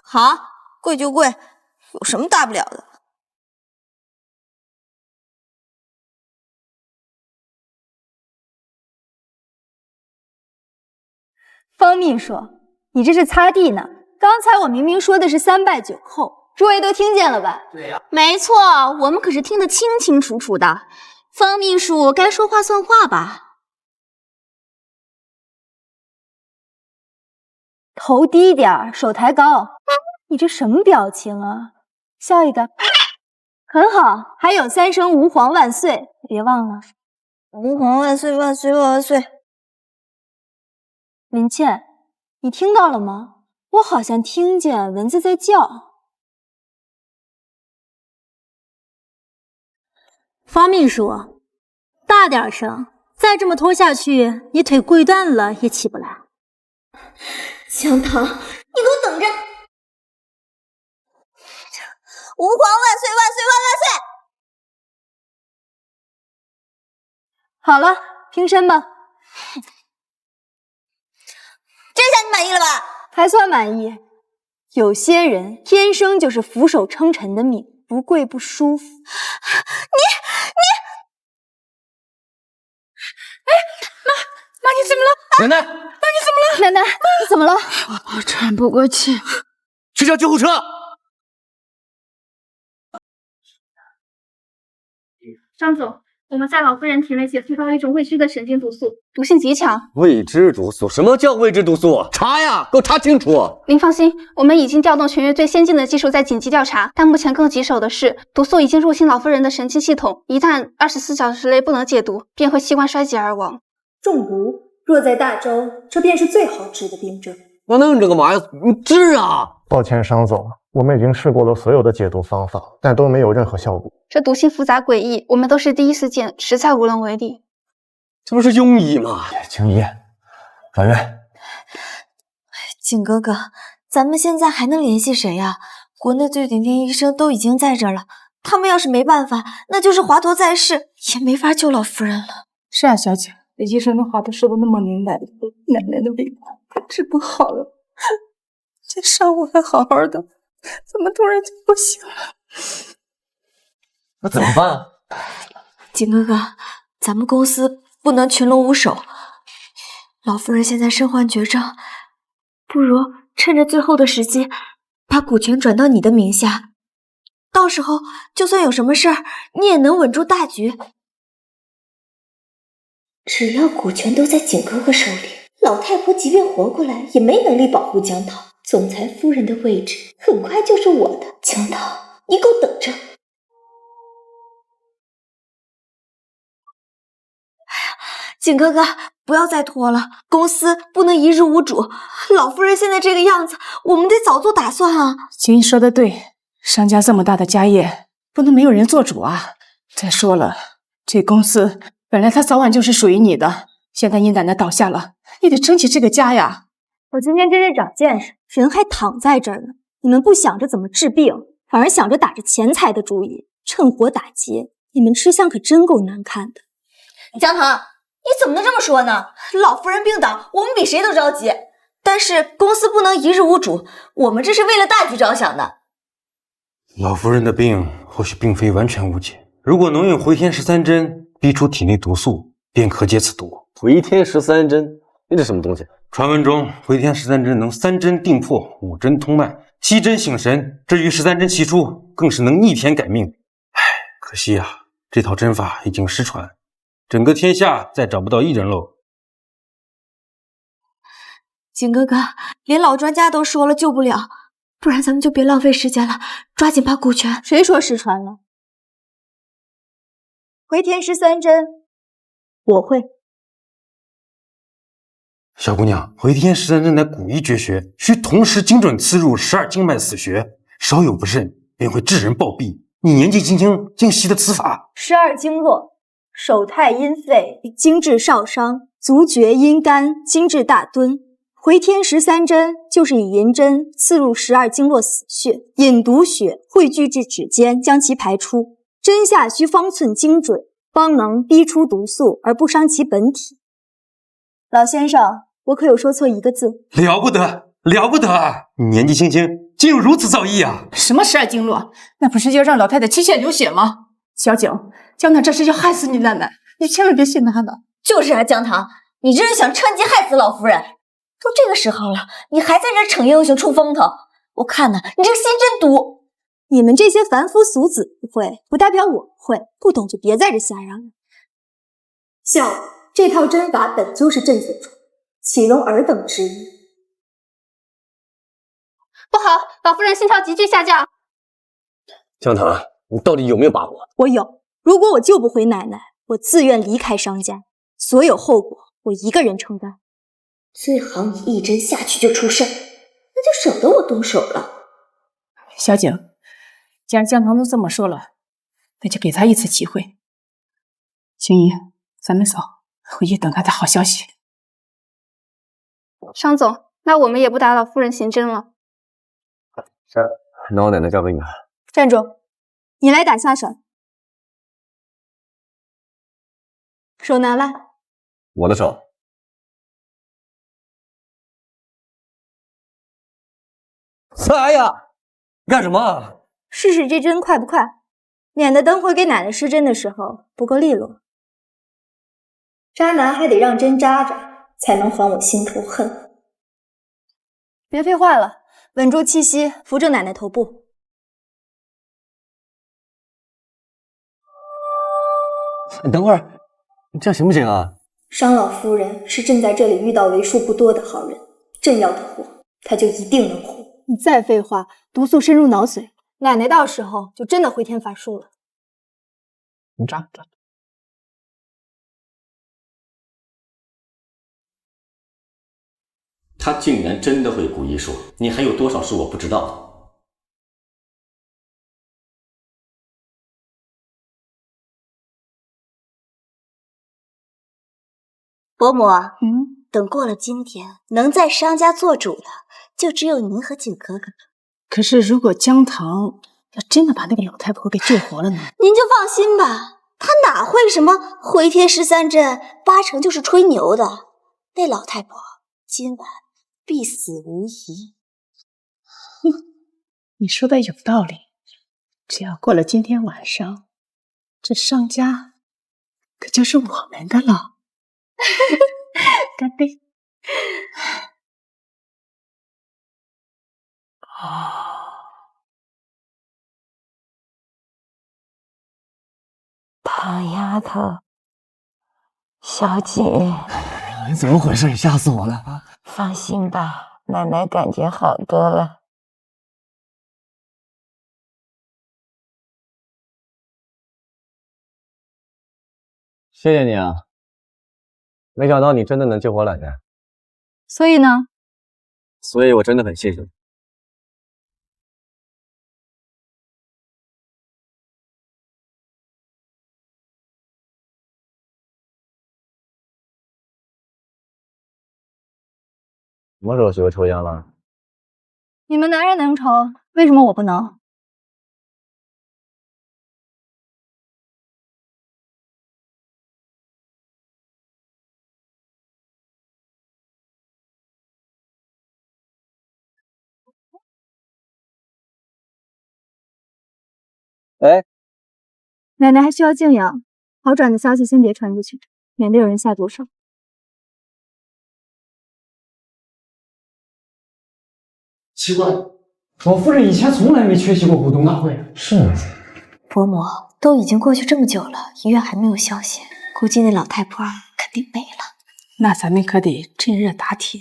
好，跪就跪，有什么大不了的？方秘书，你这是擦地呢？刚才我明明说的是3拜9叩，诸位都听见了吧？对呀，没错，我们可是听得清清楚楚的。方秘书该说话算话吧？头低点，手抬高。你这什么表情啊？笑一个，很好。还有3声吾皇万岁，别忘了。吾皇万岁万岁万岁！林倩，你听到了吗？我好像听见蚊子在叫。方秘书，大点声，再这么拖下去，你腿跪断了也起不来。江棠，你给我等着！吾皇万岁万岁万万岁！好了，平身吧。这下你满意了吧？还算满意。有些人天生就是俯首称臣的命，不跪不舒服。妈，你怎么了？奶奶，妈，你怎么了？奶奶，你怎么了？我喘不过气。去叫救护车！张总，我们在老夫人体内检测到一种未知的神经毒素，毒性极强。未知毒素？什么叫未知毒素？查呀，给我查清楚！您放心，我们已经调动全院最先进的技术在紧急调查，但目前更棘手的是，毒素已经入侵老夫人的神经系统，一旦24小时内不能解毒，便会器官衰竭而亡。中毒若在大周，这便是最好治的病症。那弄这干嘛呀？你治啊！抱歉，商总，我们已经试过了所有的解毒方法，但都没有任何效果。这毒性复杂诡异，我们都是第一次见，实在无能为力。这不是庸医吗？青衣，转院。景哥哥，咱们现在还能联系谁呀？国内最顶尖医生都已经在这儿了，他们要是没办法，那就是华佗在世，也没法救老夫人了。是啊，小姐，医生的话都说的那么明白，奶奶的病快治不好了。这上午还好好的，怎么突然就不行了？那怎么办啊？景哥哥，咱们公司不能群龙无首，老夫人现在身患绝症，不如趁着最后的时机，把股权转到你的名下，到时候就算有什么事儿，你也能稳住大局。只要股权都在景哥哥手里，老太婆即便活过来，也没能力保护江桃。总裁夫人的位置很快就是我的。江桃，你给我等着！景哥哥，不要再拖了，公司不能一日无主。老夫人现在这个样子，我们得早做打算啊。青衣说的对，商家这么大的家业，不能没有人做主啊。再说了，这公司本来它早晚就是属于你的，现在你奶奶倒下了，你得撑起这个家呀。我今天真是长见识，人还躺在这儿呢，你们不想着怎么治病，反而想着打着钱财的主意，趁火打劫，你们吃相可真够难看的。江腾，你怎么能这么说呢？老夫人病倒，我们比谁都着急，但是公司不能一日无主，我们这是为了大局着想的。老夫人的病或许并非完全无解，如果能用回天13针逼出体内毒素，便可解此毒。回天13针，那是什么东西？传闻中，回天13针能3针定魄，5针通脉，7针醒神。至于13针齐出，更是能逆天改命。唉，可惜啊，这套针法已经失传，整个天下再找不到一人喽。景哥哥，连老专家都说了救不了，不然咱们就别浪费时间了，抓紧把股权。谁说失传了？回天13针，我会。小姑娘，回天13针乃古医绝学，需同时精准刺入12经脉死穴，稍有不慎便会致人暴毙。你年纪轻轻竟习得此法？12经络，手太阴肺，经至少商，足厥阴肝，经至大敦。回天13针就是以银针刺入12经络死穴，引毒血汇聚至指尖，将其排出。针下需方寸精准，方能逼出毒素而不伤其本体。老先生，我可有说错一个字？了不得，了不得！你年纪轻轻，竟有如此造诣啊！什么12经络？那不是要让老太太期限流血吗？小景，江棠这是要害死你奶奶，你千万别信他的。就是啊，江棠，你这是想趁机害死老夫人。都这个时候了，你还在这逞英雄出风头，我看呢，你这个心真毒。你们这些凡夫俗子不会，不代表我会，不懂就别在这瞎嚷嚷。笑，这套针法本就是朕所创，岂容尔等之意？不好，老夫人心跳急剧下降。江棠，你到底有没有把握？我有。如果我救不回奶奶，我自愿离开商家，所有后果我一个人承担。最好你一针下去就出事，那就省得我动手了。小景，既然江棠都这么说了，那就给他一次机会。青衣，咱们走，回去等他的好消息。商总，那我们也不打扰夫人行针了。是，那我奶奶交给你了。站住！你来打下手。手拿来。我的手。哎呀，干什么？试试这针快不快，免得等会给奶奶施针的时候不够利落。渣男还得让针扎着，才能还我心头恨。别废话了，稳住气息，扶正奶奶头部。你等会儿，你这样行不行啊？商老夫人是朕在这里遇到为数不多的好人，朕要她活，她就一定能活。你再废话，毒素深入脑髓，奶奶到时候就真的回天乏术了。你扎。他竟然真的会古医术，你还有多少是我不知道的？伯母，等过了今天，能在商家做主的，就只有您和景哥哥了。可是如果江棠要真的把那个老太婆给救活了呢？您就放心吧，她哪会什么回天13针，8成就是吹牛的。那老太婆今晚必死无疑。你说的有道理，只要过了今天晚上，这商家可就是我们的了。干杯！啊。唐丫头，小锦，你怎么回事？吓死我了啊！放心吧，奶奶感觉好多了。谢谢你啊，没想到你真的能救我奶奶，所以呢？所以我真的很谢谢你。什么时候学会抽烟了？你们男人能抽，为什么我不能？哎，奶奶还需要静养，好转的消息先别传出去，免得有人下毒手。奇怪，老夫人以前从来没缺席过股东大会。是啊，伯母，都已经过去这么久了，医院还没有消息，估计那老太婆肯定没了。那咱们可得趁热打铁。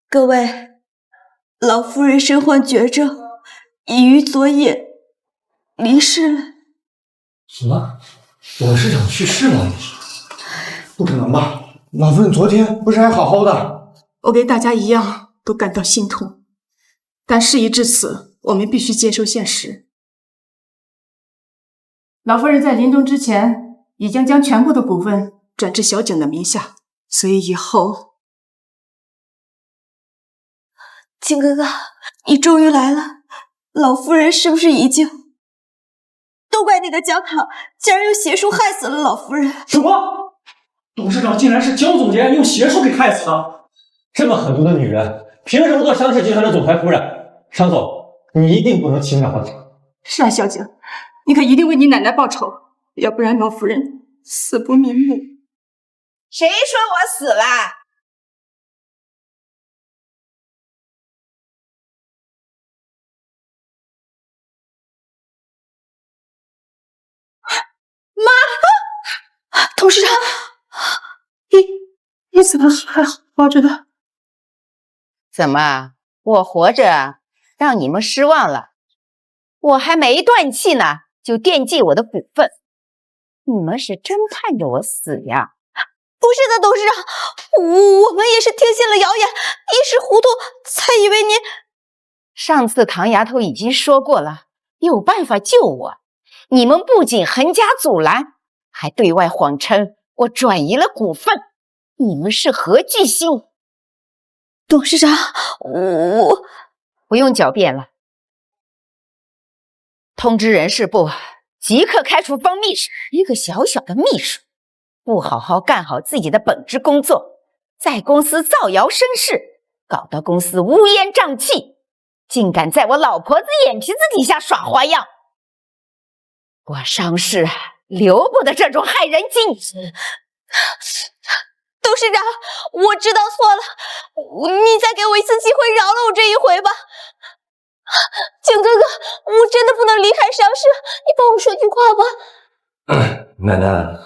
各位，老夫人身患绝症，已于昨夜离世了。什么？董事长去世了？不可能吧？老夫人昨天不是还好好的？我跟大家一样都感到心痛，但事已至此，我们必须接受现实。老夫人在临终之前已经将全部的股份转至小景的名下，所以以后……景哥哥，你终于来了。老夫人是不是已经……都怪那个江棠，竟然用邪术害死了老夫人！什么？董事长竟然是江总监用邪术给害死的？这么狠毒的女人，凭什么做商氏集团的总裁夫人？商总，你一定不能轻饶她。是啊，小景，你可一定为你奶奶报仇，要不然老夫人死不瞑目。谁说我死了？妈，董事长，你怎么还活着的？怎么，我活着让你们失望了？我还没断气呢，就惦记我的股份，你们是真盼着我死呀？不是的，董事长，我们也是听信了谣言，一时糊涂，才以为您……上次唐丫头已经说过了，有办法救我。你们不仅横加阻拦，还对外谎称我转移了股份，你们是何居心？董事长，我不用狡辩了，通知人事部即刻开除方秘书。一个小小的秘书，不好好干好自己的本职工作，在公司造谣生事，搞得公司乌烟瘴气，竟敢在我老婆子眼皮子底下耍花样。我商氏留不得这种害人精。董事长，我知道错了，你再给我一次机会，饶了我这一回吧。景哥哥，我真的不能离开商氏，你帮我说句话吧。奶奶，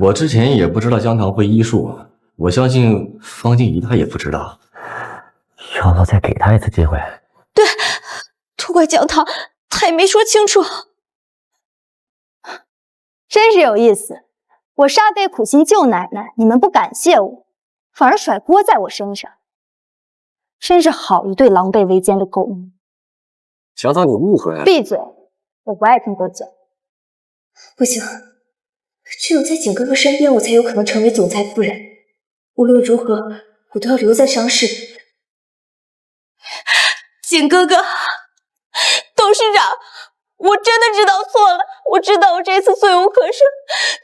我之前也不知道江棠会医术，我相信方静怡她也不知道。要不要再给她一次机会？对，都怪江棠，她也没说清楚。真是有意思，我煞费苦心救奶奶，你们不感谢我，反而甩锅在我身上，真是好一对狼狈为奸的狗奴！江棠，你误会了。闭嘴，我不爱听多讲。不行，只有在景哥哥身边，我才有可能成为总裁夫人。无论如何，我都要留在商氏。景哥哥，董事长，我真的知道错了，我知道我这次罪无可赦，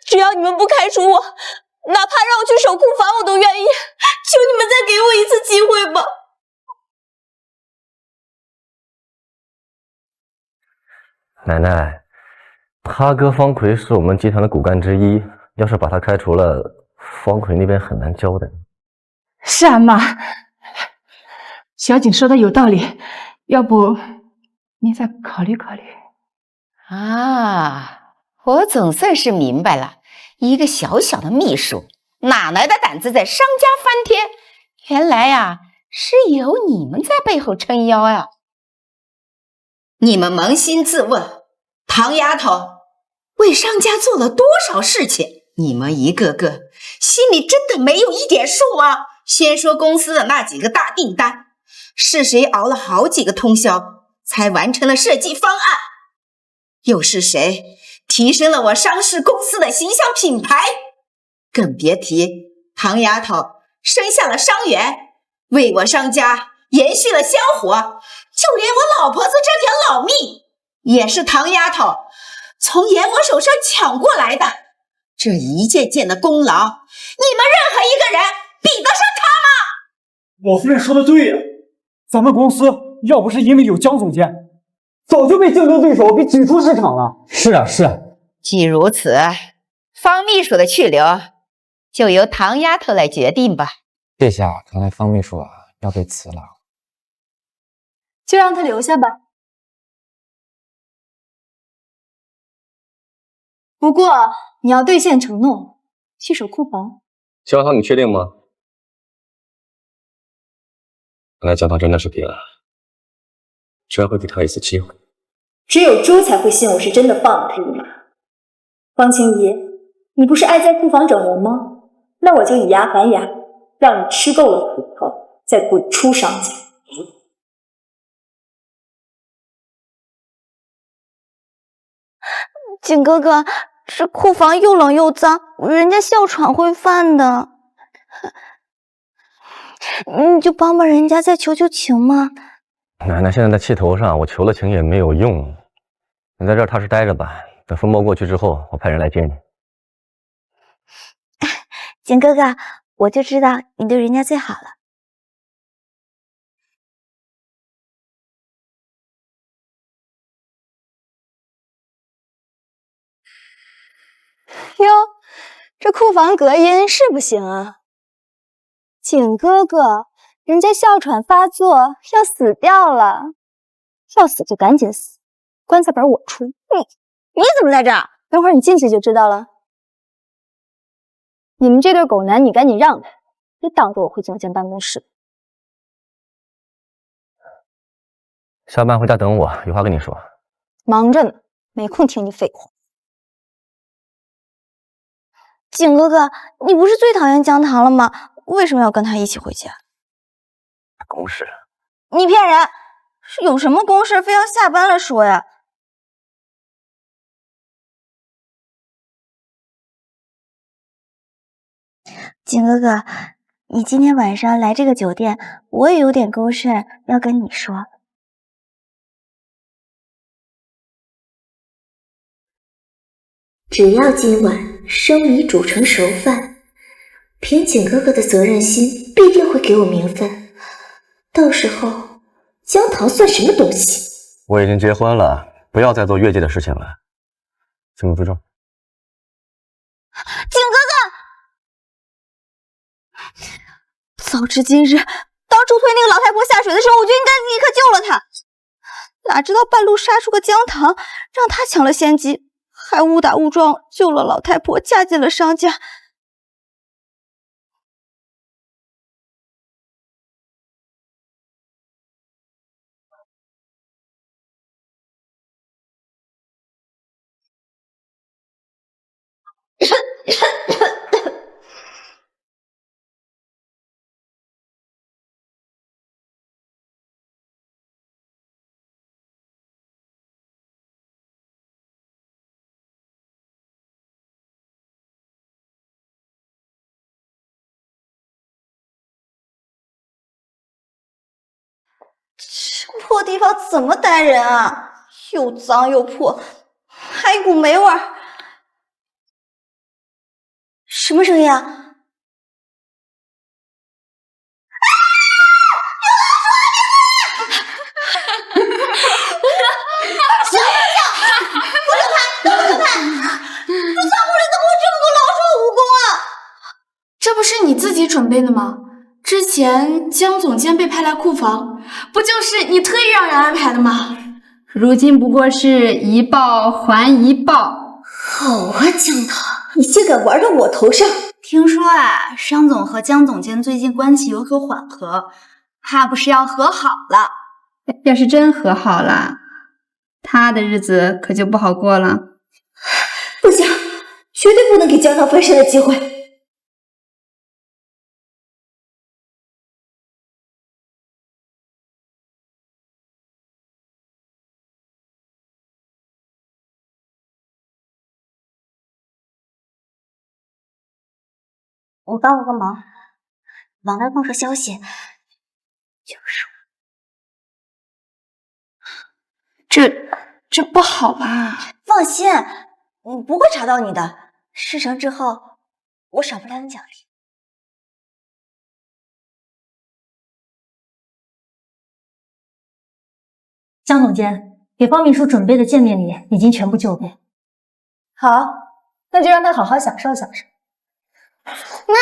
只要你们不开除我，哪怕让我去守库房我都愿意，求你们再给我一次机会吧。奶奶，他哥方奎是我们集团的骨干之一，要是把他开除了，方奎那边很难交代。是啊，妈，小景说的有道理，要不您再考虑考虑。啊，我总算是明白了，一个小小的秘书哪来的胆子在商家翻天？原来呀，是有你们在背后撑腰呀！你们扪心自问，唐丫头为商家做了多少事情？你们一个个心里真的没有一点数吗？先说公司的那几个大订单，是谁熬了好几个通宵才完成了设计方案？又是谁提升了我商事公司的形象品牌？更别提唐丫头生下了伤员，为我商家延续了香火，就连我老婆子这条老命也是唐丫头从阎王手上抢过来的。这一件件的功劳，你们任何一个人比得上他吗？老夫人说的对呀，咱们公司要不是因为有江总监，早就被竞争对手给挤出市场了。是啊，是啊。既如此，方秘书的去留就由唐丫头来决定吧。这下看来方秘书要被辞了。就让他留下吧。不过你要兑现承诺，去守库房。江堂，你确定吗？看来江堂真的是给了，居然会给他一次机会。只有猪才会信我是真的放了他一马。方清怡，你不是爱在库房整人吗？那我就以牙还牙，让你吃够了苦头，再滚出商家。景哥哥，这库房又冷又脏，人家哮喘会犯的。你就帮帮人家，再求求情嘛。奶奶现在在气头上，我求了情也没有用。你在这儿踏实待着吧，等风暴过去之后，我派人来接你。景哥哥，我就知道你对人家最好了。哟，这库房隔音是不行啊。景哥哥，人家哮喘发作要死掉了，要死就赶紧死，棺材本我出。你怎么在这儿？等会儿你进去就知道了。你们这对狗男女赶紧让开，别挡着我回总监办公室。下班回家等我，有话跟你说。忙着呢，没空听你废话。景哥哥，你不是最讨厌江棠了吗？为什么要跟他一起回家？公事。你骗人！是有什么公事非要下班了说呀？景哥哥，你今天晚上来这个酒店，我也有点公事要跟你说。只要今晚生米煮成熟饭，凭景哥哥的责任心，必定会给我名分。到时候，江棠算什么东西？我已经结婚了，不要再做越界的事情了。请入居正。景哥哥，早知今日，当初推那个老太婆下水的时候，我就应该立刻救了她。哪知道半路杀出个江棠，让她抢了先机。还误打误撞救了老太婆，嫁进了商家。这破地方怎么待人啊？又脏又破，还一股霉味儿。什么声音啊？这不是你自己准备的吗？之前江总监被派来库房，不就是你特意让人安排的吗？如今不过是一报还一报。好啊，江棠，你竟敢玩到我头上！听说啊，商总和江总监最近关系有所缓和，怕不是要和好了。要是真和好了，他的日子可就不好过了。不行，绝对不能给江棠翻身的机会。我帮了个忙，往外放个消息，就是这不好吧？放心，我不会查到你的。事成之后，我少不了你奖励。江总监，给方秘书准备的见面礼已经全部就备。好，那就让他好好享受享受。妈妈，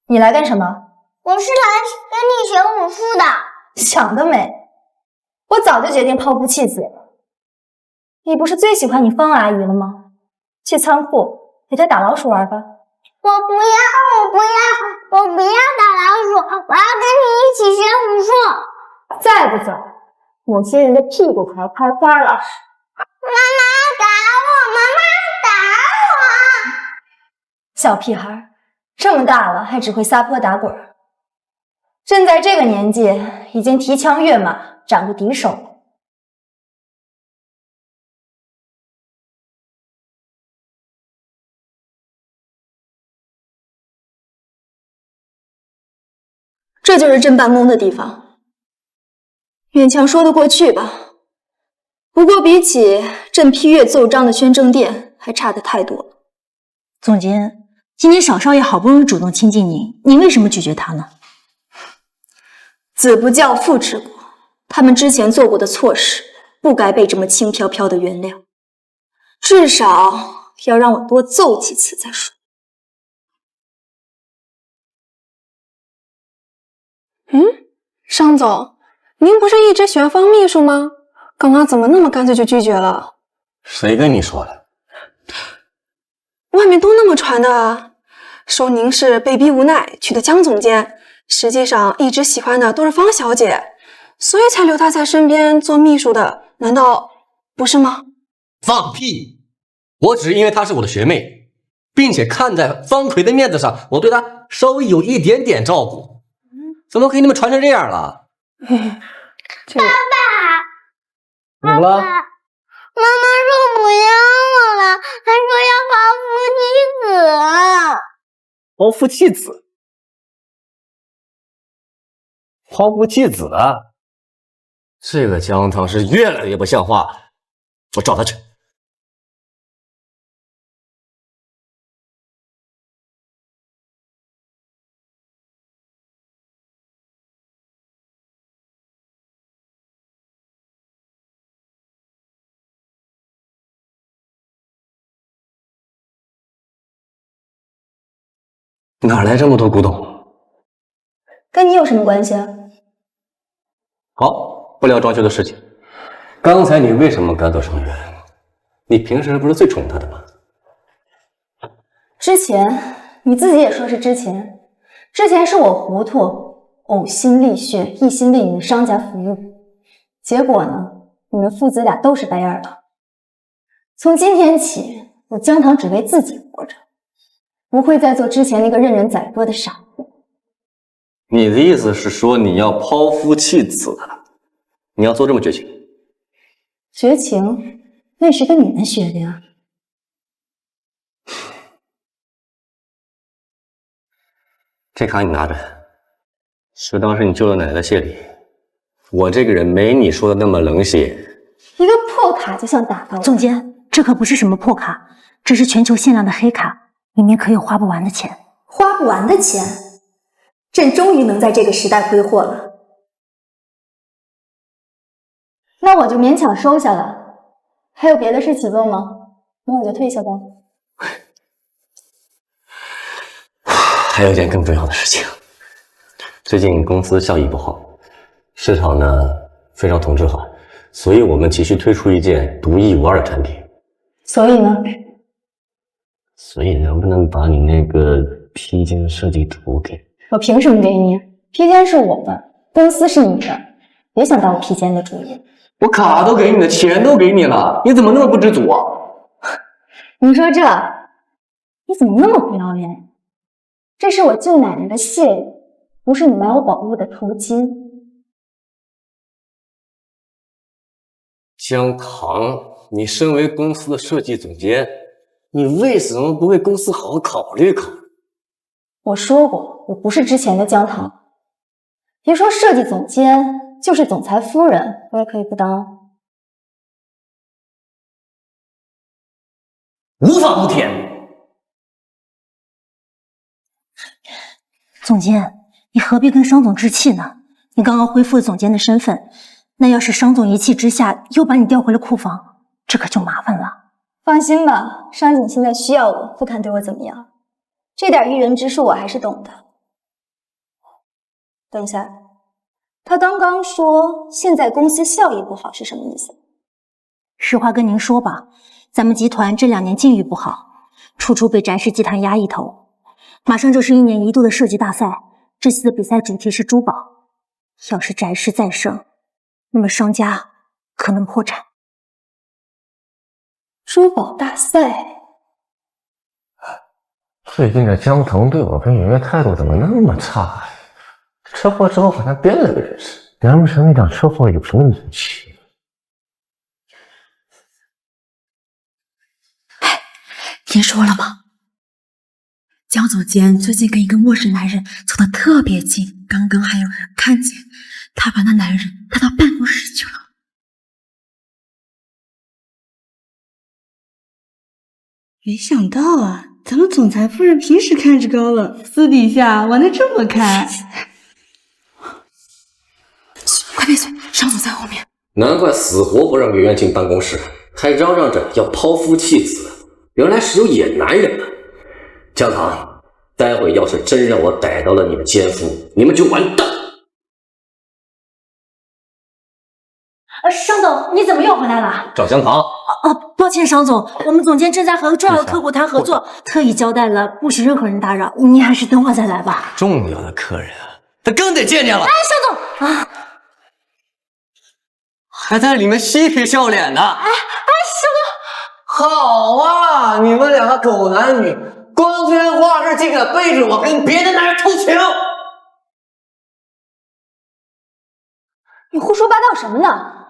你来干什么？我是来跟你学武术的。想得美！我早就决定抛夫弃子了。你不是最喜欢你方阿姨了吗？去仓库给她打老鼠玩吧。我不要打老鼠，我要跟你一起学武术。再不走，某些人的屁股可要开花了。妈妈打我！妈妈打我！小屁孩，这么大了还只会撒泼打滚，朕在这个年纪已经提枪跃马，斩过敌手了。这就是朕办公的地方，勉强说得过去吧。不过比起朕批阅奏章的宣政殿，还差得太多了。总监，今天小少爷好不容易主动亲近您，您为什么拒绝他呢？子不教，父之过。他们之前做过的错事，不该被这么轻飘飘的原谅，至少要让我多揍几次再说。商总，您不是一直喜欢方秘书吗？刚刚怎么那么干脆就拒绝了？谁跟你说的？外面都那么传的啊，说您是被逼无奈娶的江总监，实际上一直喜欢的都是方小姐，所以才留她在身边做秘书的，难道不是吗？放屁！我只是因为她是我的学妹，并且看在方奎的面子上，我对她稍微有一点点照顾。怎么给你们传成这样了？爸爸，怎么了？妈妈说不要我了，还说要抛夫弃子。抛夫弃子啊！这个江棠是越来越不像话了，我找他去。哪来这么多古董？跟你有什么关系啊？好，不聊装修的事情。刚才你为什么赶走盛元？你平时不是最宠他的吗？之前你自己也说是之前是我糊涂，呕心沥血，一心为你们商家服务。结果呢，你们父子俩都是白眼狼。从今天起，我江棠只为自己活着。不会再做之前那个任人宰割的傻货。你的意思是说你要抛夫弃子了？你要做这么绝情？绝情那是跟你们学的呀。这卡你拿着，是当时你救了奶奶的谢礼。我这个人没你说的那么冷血。一个破卡就想打到我？总监，这可不是什么破卡，这是全球限量的黑卡。里面可有花不完的钱，花不完的钱，朕终于能在这个时代挥霍了。那我就勉强收下了。还有别的事起奏吗？那我就退下吧。还还有一件更重要的事情，最近公司效益不好，市场呢非常同质化，所以我们急需推出一件独一无二的产品。所以呢？所以能不能把你那个披肩设计图给……我凭什么给你？披肩是我的，公司是你的，别想当我披肩的主意。我卡都给你了，钱都给你了，你怎么那么不知足啊？你说这，你怎么那么不要脸？这是我舅奶奶的谢礼，不是你买我宝物的酬金。江棠，你身为公司的设计总监，你为什么不为公司好好考虑考虑？我说过，我不是之前的江棠，别说设计总监，就是总裁夫人，我也可以不当。无法无天。总监，你何必跟商总置气呢？你刚刚恢复了总监的身份，那要是商总一气之下又把你调回了库房，这可就麻烦了。放心吧，商景现在需要我，不敢对我怎么样。这点驭人之术我还是懂的。等一下，他刚刚说现在公司效益不好是什么意思？实话跟您说吧，咱们集团这2年境遇不好，处处被翟氏集团压一头。马上就是1年1度的设计大赛，这次的比赛主题是珠宝。要是翟氏再胜，那么商家可能破产。珠宝大赛？最近这江腾对我跟圆圆态度怎么那么差呀？车祸之后好像变了个人似的。难不成那场车祸有什么隐情？听说了吗？江总监最近跟一个陌生男人走得特别近，刚刚还有人看见他把那男人带到办公室去了。没想到啊，咱们总裁夫人平时看着高冷，私底下玩得这么开。快闭嘴，商总在后面。难怪死活不让圆圆进办公室，还嚷嚷着要抛夫弃子，原来是有野男人啊！江棠，待会要是真让我逮到了你们奸夫，你们就完蛋！商总，你怎么又回来了？找江棠。抱歉，商总，我们总监正在和重要的客户谈合作，特意交代了不许任何人打扰，您还是等会再来吧。重要的客人啊，他更得见见了。哎，商总啊，还在里面嬉皮笑脸的。商总，好啊，你们两个狗男女，光天化日竟敢背着我跟别的男人偷情！你胡说八道什么呢？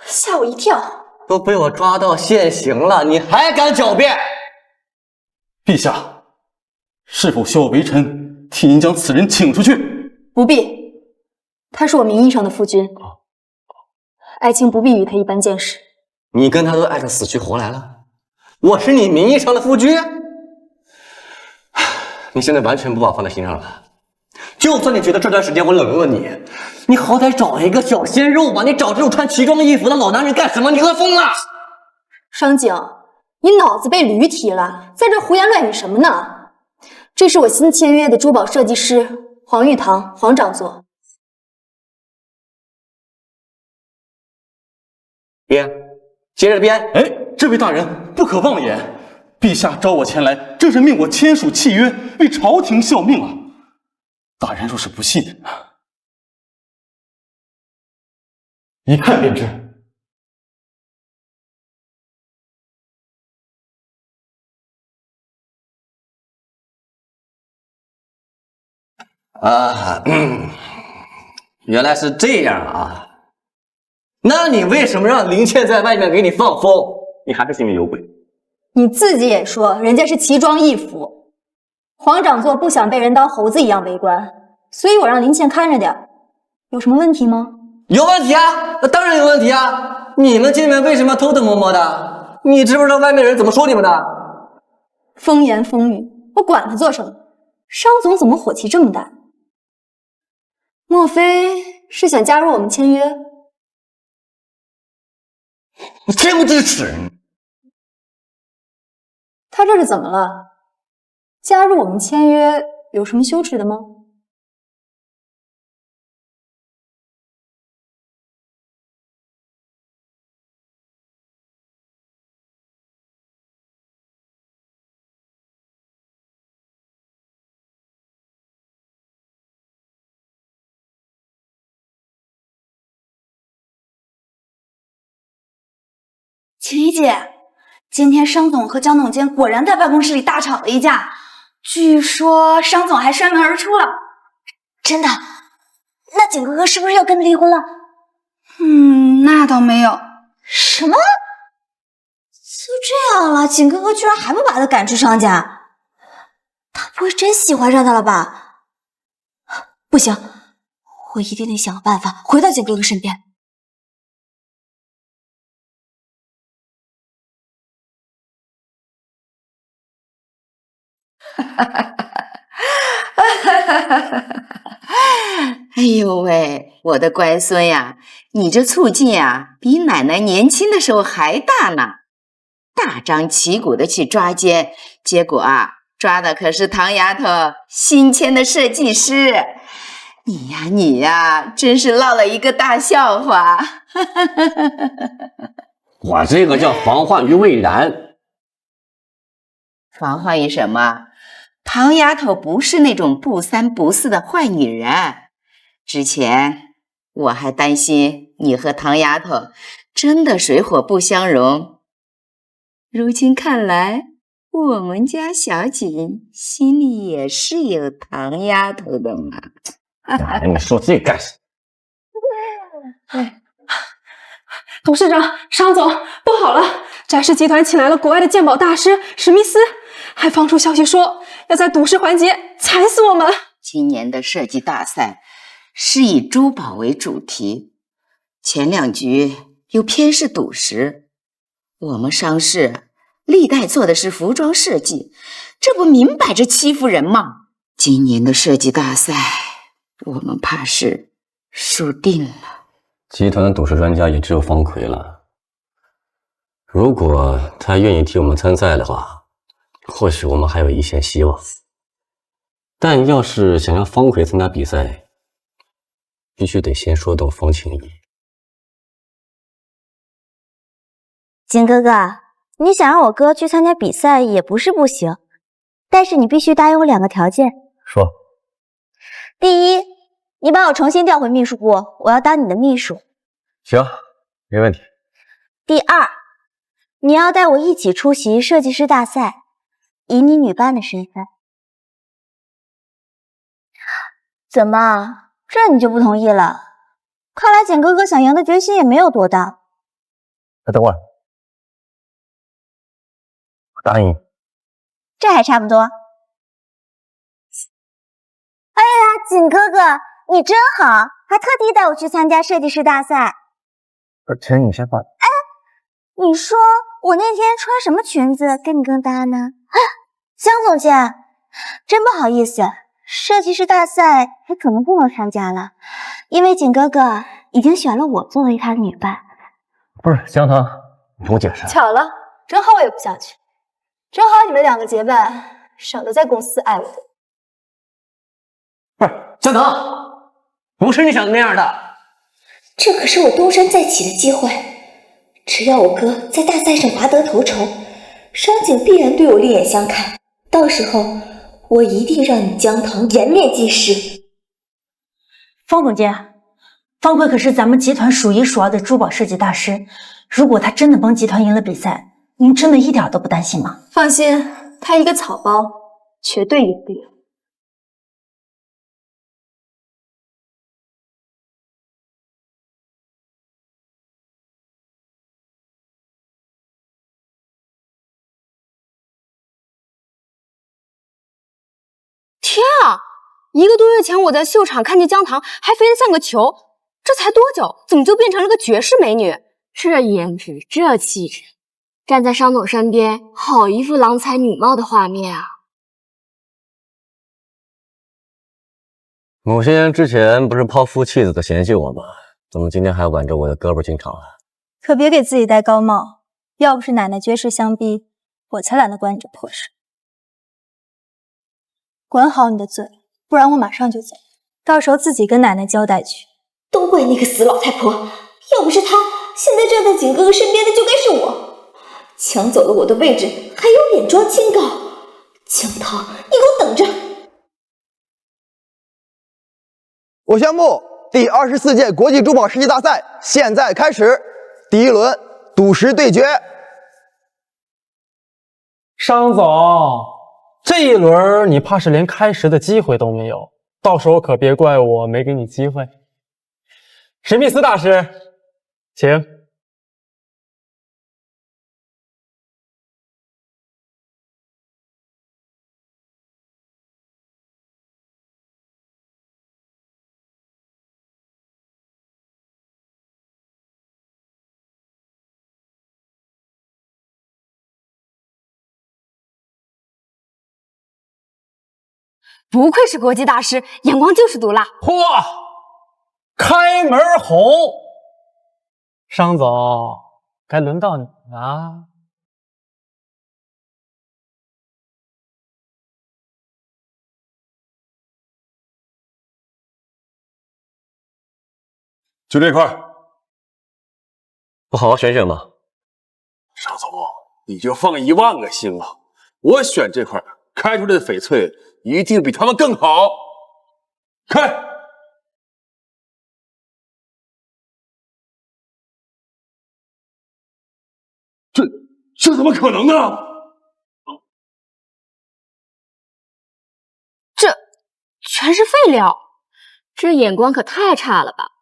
吓我一跳！都被我抓到现行了，你还敢狡辩？陛下，是否需要微臣替您将此人请出去？不必，他是我名义上的夫君，爱卿不必与他一般见识。你跟他都爱得死去活来了，我是你名义上的夫君？你现在完全不把我放在心上了。就算你觉得这段时间我冷落你，你好歹找一个小鲜肉吧！你找这种穿奇装异服的老男人干什么？你饿疯了！商景，你脑子被驴踢了，在这胡言乱语什么呢？这是我新签约的珠宝设计师黄玉堂，黄掌座。编，接着编。哎，这位大人不可妄言，陛下召我前来，正是命我签署契约，为朝廷效命啊！大人若是不信，一看便知。原来是这样啊！那你为什么让林倩在外面给你放风？你还是心里有鬼。你自己也说人家是奇装异服。黄掌座不想被人当猴子一样围观，所以我让林倩看着点，有什么问题吗？有问题啊，那当然有问题啊！你们见面为什么偷偷摸摸的？你知不知道外面人怎么说你们的？风言风语，我管他做什么？商总怎么火气这么大？莫非是想加入我们签约？我恬不知耻！他这是怎么了？加入我们签约有什么羞耻的吗？秦怡姐，今天商总和江总监果然在办公室里大吵了一架，据说商总还摔门而出了。真的？那景哥哥是不是要跟他离婚了？那倒没有。什么？就这样了，景哥哥居然还不把他赶出商家？他不会真喜欢上他了吧？不行，我一定得想个办法回到景哥哥身边。哎呦喂，我的乖孙呀，你这醋劲呀，比奶奶年轻的时候还大呢！大张旗鼓的去抓奸，结果啊，抓的可是唐丫头新签的设计师。你呀，真是闹了一个大笑话。我这个叫防患于未然。防患于什么？唐丫头不是那种不三不四的坏女人。之前我还担心你和唐丫头真的水火不相容，如今看来，我们家小景心里也是有唐丫头的嘛。哎，你说这干什么？董事长、商总，不好了！翟氏集团请来了国外的鉴宝大师史密斯，还放出消息说要在赌石环节踩死我们。今年的设计大赛是以珠宝为主题，前2局又偏是赌石。我们商氏历代做的是服装设计，这不明摆着欺负人吗？今年的设计大赛，我们怕是输定了。集团的赌石专家也只有方奎了。如果他愿意替我们参赛的话，或许我们还有一线希望。但要是想让方奎参加比赛，必须得先说动方晴怡。景哥哥，你想让我哥去参加比赛也不是不行，但是你必须答应我2个条件。说。第一，你把我重新调回秘书部，我要当你的秘书。行，没问题。第二，你要带我一起出席设计师大赛，以你女伴的身份。怎么，这你就不同意了？看来简哥哥想赢的决心也没有多大。等会儿，我答应。这还差不多。哎呀，景哥哥，你真好，还特地带我去参加设计师大赛。请你先放。哎，你说我那天穿什么裙子跟你更搭呢？啊，江总监，真不好意思，设计师大赛还可能不能参加了，因为景哥哥已经选了我作为他的女伴。不是江棠，你跟我解释。巧了，正好我也不想去，正好你们2个结伴，省得在公司挨我的。不是江棠，不是你想的那样的。这可是我东山再起的机会，只要我哥在大赛上拔得头筹，商景必然对我另眼相看，到时候我一定让你江棠颜面尽失。方总监，方奎可是咱们集团数1数2的珠宝设计大师，如果他真的帮集团赢了比赛，您真的一点都不担心吗？放心，他一个草包，绝对赢不了。天啊！1个多月前我在秀场看见江棠还飞得像个球，这才多久，怎么就变成了个绝世美女？这颜值，这气质，站在商总身边，好一副郎才女貌的画面啊！某些人之前不是抛夫弃子的嫌弃我吗？怎么今天还挽着我的胳膊进场了？可别给自己戴高帽，要不是奶奶绝世相逼，我才懒得管你这破事。管好你的嘴，不然我马上就走，到时候自己跟奶奶交代去。都怪那个死老太婆，要不是她，现在站在景哥哥身边的就该是我，抢走了我的位置，还有脸装清高。江棠，你给我等着！我宣布，第24届国际珠宝世纪大赛现在开始，第1轮赌石对决。商总，这一轮你怕是连开石的机会都没有，到时候可别怪我没给你机会。史密斯大师，请。不愧是国际大师，眼光就是毒辣。嚯，开门红！商总，该轮到你了。就这块，不好好选选吗？商总，你就放1万个心了，我选这块开出来的翡翠一定比他们更好。开！这怎么可能呢？这全是废料，这眼光可太差了吧！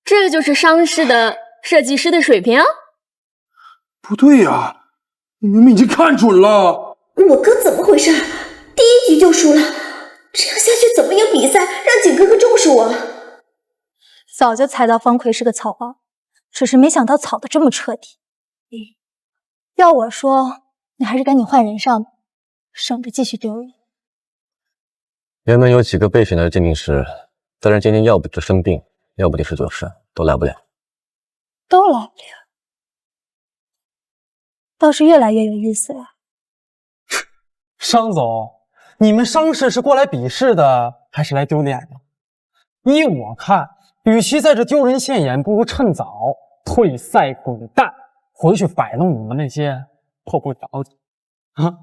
这就是商氏的设计师的水平？不对呀，你们已经看准了。我哥怎么回事？第1局就输了，这样下去怎么赢比赛，让景哥哥重视我？早就猜到方奎是个草包，只是没想到草的这么彻底。要我说，你还是赶紧换人上吧，省着继续丢人。原本有几个备选的鉴定师，但是今天要不就生病，要不就是有事，都来不了。都来不了，倒是越来越有意思了。商总，你们商氏是过来比试的，还是来丢脸的？依我看，与其在这丢人现眼，不如趁早退赛滚蛋，回去摆弄你们那些破布条子。啊，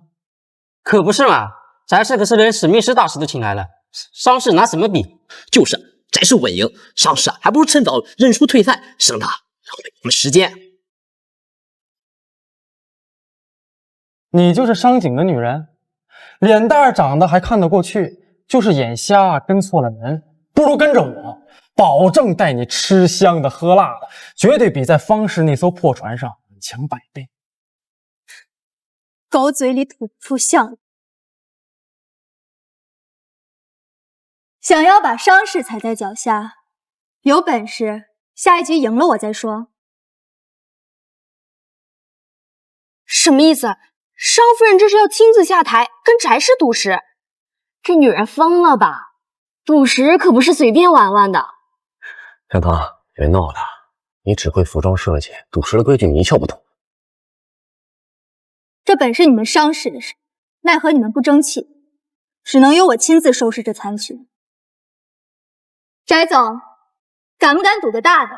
可不是嘛！翟氏可是连史密斯大师都请来了，商氏拿什么比？就是翟氏稳赢，商氏还不如趁早认输退赛，省得浪费我们时间。你就是商景的女人，脸蛋长得还看得过去，就是眼瞎跟错了人。不如跟着我，保证带你吃香的喝辣的，绝对比在方氏那艘破船上强100倍。狗嘴里吐不出象牙，想要把商氏踩在脚下，有本事下1局赢了我再说。什么意思？商夫人这是要亲自下台跟翟氏赌石？这女人疯了吧？赌石可不是随便玩玩的。江棠，别闹了，你只会服装设计，赌石的规矩你一窍不通。这本是你们商氏的事，奈何你们不争气，只能由我亲自收拾这残局。翟总，敢不敢赌个大的？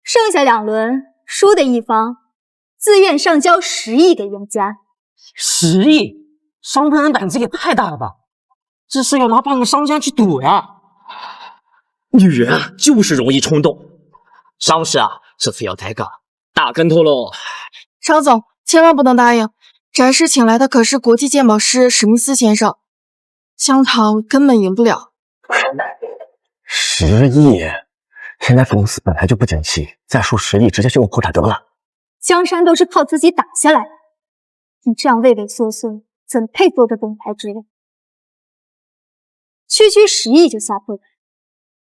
剩下2轮，输的一方自愿上交10亿给冤家。10亿？商夫人胆子也太大了吧！这是要拿半个商家去赌呀！女人啊，就是容易冲动。商氏啊，这次要栽个大跟头喽！商总，千万不能答应，翟氏请来的可是国际鉴宝师史密斯先生，江棠根本赢不了。10亿，现在公司本来就不景气，再输10亿，直接宣布破产得了。江山都是靠自己打下来的，你这样畏畏缩缩，怎配做这总裁之位？区10亿就撒破脸，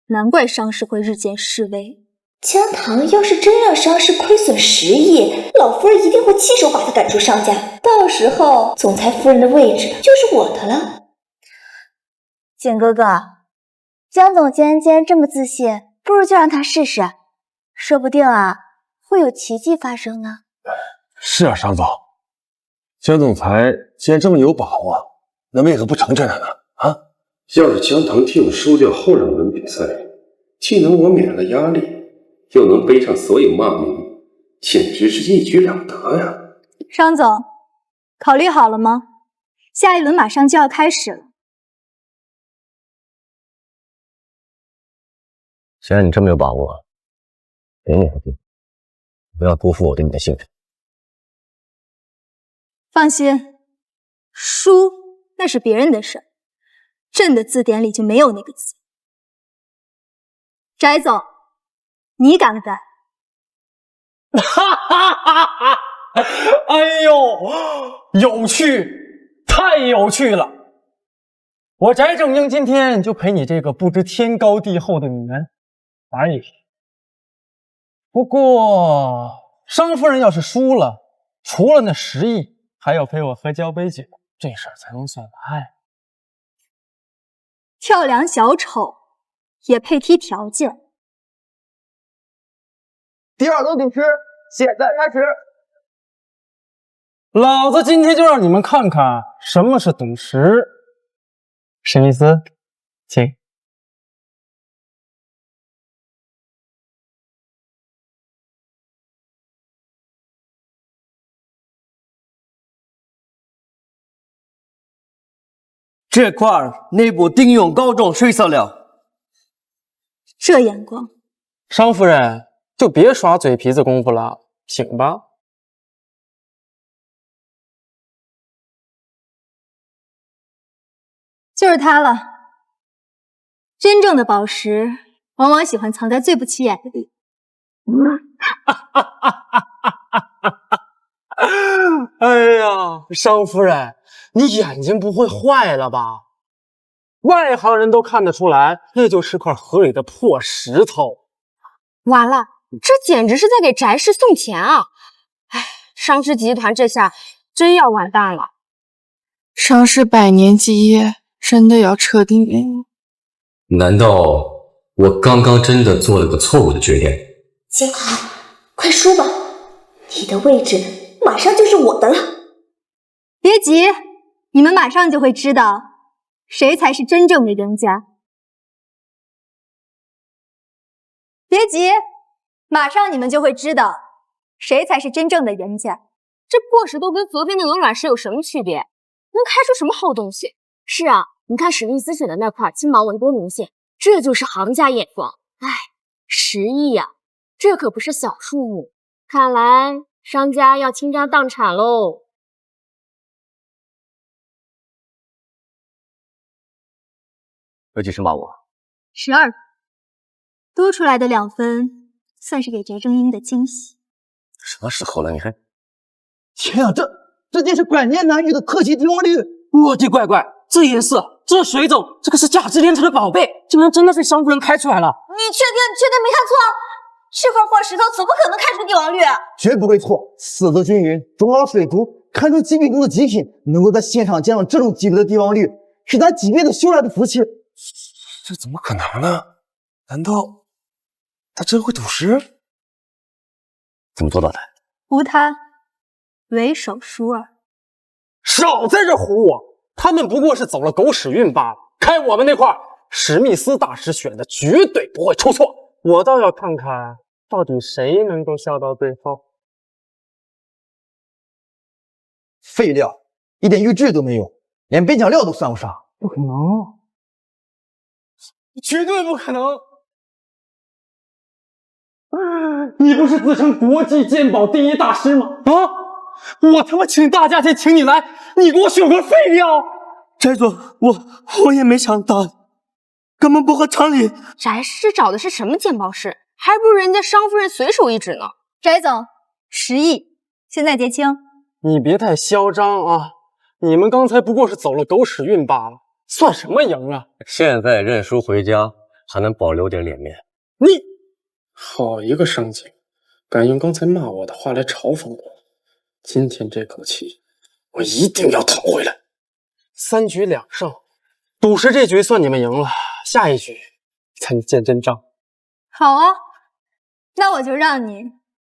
难怪商氏会日渐式微。江棠要是真让商氏亏损10亿，老夫人一定会亲手把他赶出商家，到时候总裁夫人的位置就是我的了。简哥哥，江总监既然这么自信，不如就让他试试，说不定啊会有奇迹发生呢。是啊，商总，江总裁既然这么有把握，那为何不成全他呢？啊，要是江堂 team 输掉后2轮比赛，既能我免了压力，又能背上所有骂名，简直是一举两得呀！商总，考虑好了吗？下一轮马上就要开始了。既然你这么有把握，给你个机会，不要辜负我对你的信任。放心，输那是别人的事儿，朕的字典里就没有那个字。翟总，你敢不敢？哈哈哈哈！哎呦，有趣，太有趣了！我翟正英今天就陪你这个不知天高地厚的女人玩一局。不过，商夫人要是输了，除了那10亿，还要陪我喝交杯酒，这事儿才能算完。跳梁小丑也配提条件？第2轮比试现在开始。老子今天就让你们看看什么是赌石。史密斯，请。这块内部定用高种水色料。这眼光，商夫人就别耍嘴皮子功夫了，请吧。就是它了。真正的宝石往往喜欢藏在最不起眼的地方。哎呀，商夫人，你眼睛不会坏了吧？外行人都看得出来，那就是块河里的破石头。完了，这简直是在给翟氏送钱啊！哎，商氏集团这下真要完蛋了。商氏100年基业真的要彻底没了？难道我刚刚真的做了个错误的决定？金豪，快输吧，你的位置马上就是我的了。别急，你们马上就会知道谁才是真正的赢家。别急，马上你们就会知道谁才是真正的赢家。这破石头跟昨天的鹅卵石有什么区别？能开出什么好东西？是啊，你看史密斯选的那块金毛纹多明显，这就是行家眼光。哎，10亿呀，这可不是小数目，看来商家要倾家荡产喽。有几声骂我？12分，多出来的2分算是给翟正英的惊喜。什么时候了你还……天啊，这件是百年难遇的特级帝王绿！我的乖乖，这颜色，这水种，这个是价值连城的宝贝，竟然真的被商夫人开出来了！你确定没看错？这块破石头怎么可能开出帝王绿？绝不会错，色泽均匀，中凹水族，看出极品中的极品，能够在现场见到这种级别的帝王绿，是咱几辈子修来的福气。这怎么可能呢？难道他真会赌石？怎么做到的？无他，唯手熟尔。少在这唬我！他们不过是走了狗屎运罢了。开我们那块，史密斯大师选的绝对不会出错。我倒要看看，到底谁能够笑到最后。废料，一点预制都没有，连边角料都算不上。不可能，绝对不可能！你不是自称国际鉴宝第一大师吗？啊！我他妈请大价钱请你来，你给我选个废料！翟总，我也没想到，根本不合常理。翟氏找的是什么鉴宝师？还不如人家商夫人随手一指呢。翟总，10亿，现在结清。你别太嚣张啊！你们刚才不过是走了狗屎运罢了，算什么赢啊？现在认输回家，还能保留点脸面。你好一个商警，敢用刚才骂我的话来嘲讽我。今天这口气，我一定要讨回来。3局2胜，赌石这局算你们赢了，下一局才能见真章。好啊，那我就让你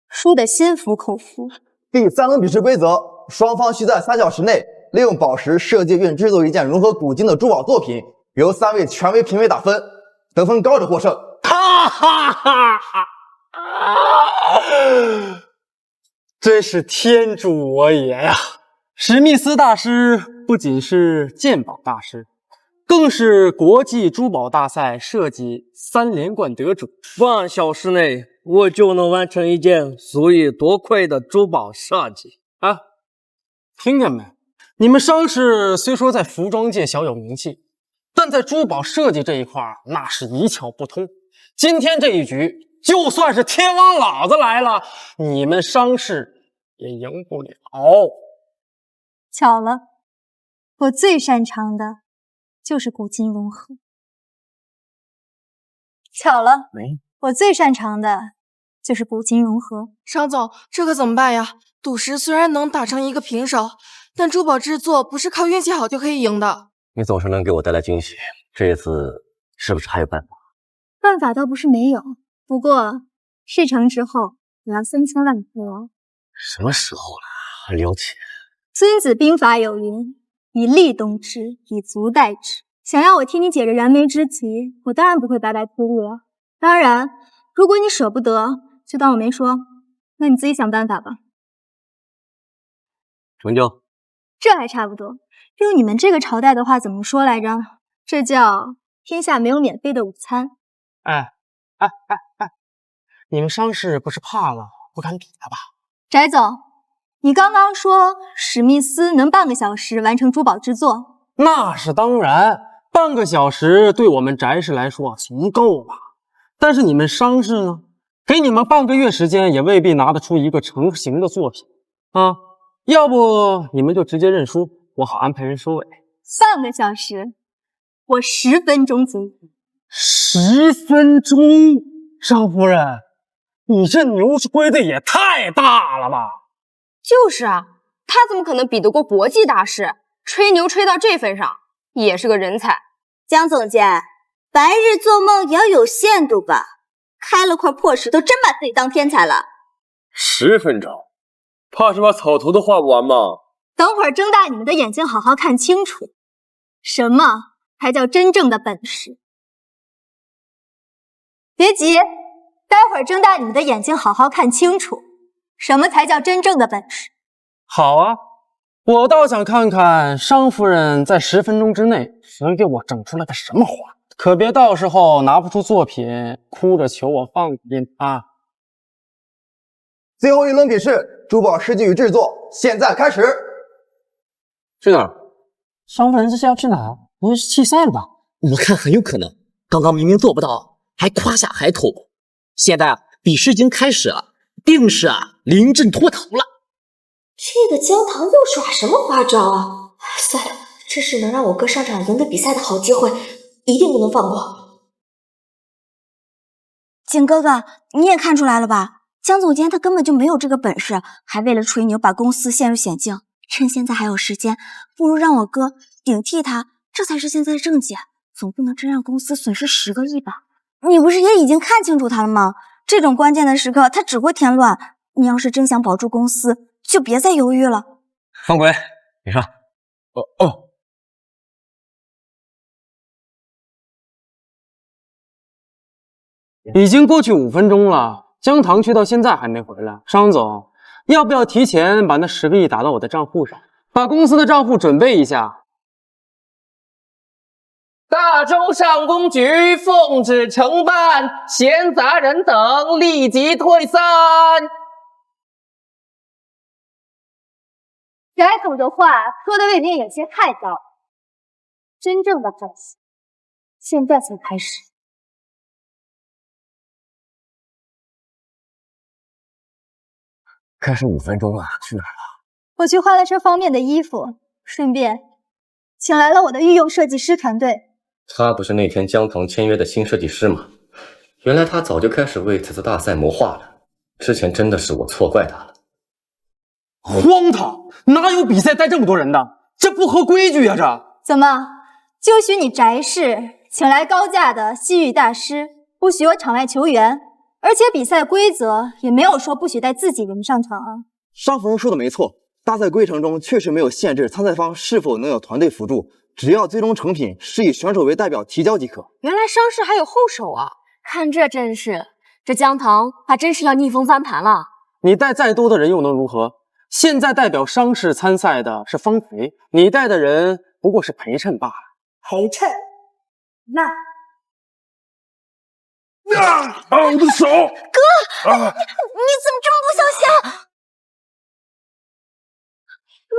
输得心服口服。第3轮比试规则：双方需在3小时内利用宝石设计并制作一件融合古今的珠宝作品，由3位权威评委打分，得分高者获胜。哈哈哈哈！真是天助我也呀！史密斯大师不仅是鉴宝大师，更是国际珠宝大赛设计3连冠得主。半小时内我就能完成一件数以多块的珠宝设计啊！听见没？你们商氏虽说在服装界小有名气，但在珠宝设计这一块那是一窍不通。今天这一局，就算是天王老子来了，你们商氏也赢不了。巧了，我最擅长的就是古今融合。巧了，我最擅长的就是古今融合。商总，这可怎么办呀？赌石虽然能打成一个平手，但珠宝制作不是靠运气好就可以赢的。你总是能给我带来惊喜，这一次是不是还有办法？办法倒不是没有，不过事成之后我要3千万赔哦。什么时候了？还留钱？孙子兵法有云：以利动之，以足代之。想要我替你解这燃眉之急，我当然不会白白出力了。当然，如果你舍不得，就当我没说，那你自己想办法吧。成交。这还差不多。用你们这个朝代的话怎么说来着？这叫天下没有免费的午餐。哎，你们商氏不是怕了不敢比了吧？翟总，你刚刚说史密斯能半个小时完成珠宝制作？那是当然，半个小时对我们翟氏来说足够了。但是你们商氏呢？给你们半个月时间，也未必拿得出一个成型的作品啊！要不你们就直接认输，我好安排人收尾。半个小时，我10分钟足矣。10分钟，商夫人，你这牛吹的也太大了吧？就是啊，他怎么可能比得过国际大师？吹牛吹到这份上，也是个人才。江总监，白日做梦也要有限度吧？开了块破石头，真把自己当天才了。10分钟，怕是把草图都画不完吗？等会儿睁大你们的眼睛，好好看清楚，什么才叫真正的本事。别急，待会儿睁大你们的眼睛，好好看清楚，什么才叫真正的本事。好啊，我倒想看看商夫人在10分钟之内能给我整出来个什么花，可别到时候拿不出作品，哭着求我放过他。最后一轮比试，珠宝设计与制作，现在开始。去哪儿？商夫人这是要去哪儿？不会是弃赛了吧？我看很有可能，刚刚明明做不到，还夸下海口。现在比试已经开始了，定是临阵脱逃了。这个姜糖又耍什么花招啊？算了，这是能让我哥上场赢得比赛的好机会，一定不能放过。景哥哥，你也看出来了吧？江总监他根本就没有这个本事，还为了吹牛把公司陷入险境。趁现在还有时间，不如让我哥顶替他，这才是现在的正解。总不能真让公司损失10个亿吧？你不是也已经看清楚他了吗？这种关键的时刻，他只会添乱。你要是真想保住公司，就别再犹豫了。方鬼，你上。已经过去5分钟了，姜糖却到现在还没回来。商总，要不要提前把那10个亿打到我的账户上？把公司的账户准备一下。大周上公局奉旨承办，闲杂人等立即退散。翟总的话说的未免有些太高，真正的本事现在才开始。开始5分钟了，去哪儿了？我去换了身方便的衣服，顺便请来了我的御用设计师团队。他不是那天姜糖签约的新设计师吗？原来他早就开始为此次大赛谋划了。之前真的是我错怪他了。荒唐！哪有比赛带这么多人的？这不合规矩呀！这怎么就许你翟氏请来高价的西域大师，不许有场外球员？而且比赛规则也没有说不许带自己人上场啊。商夫人说的没错，大赛规程中确实没有限制参赛方是否能有团队辅助，只要最终成品是以选手为代表提交即可。原来伤势还有后手啊！看这阵势，这姜糖怕真是要逆风翻盘了。你带再多的人又能如何？现在代表伤势参赛的是方培，你带的人不过是陪衬罢了。陪衬？那……我的手！哥，你怎么这么不小心？哥，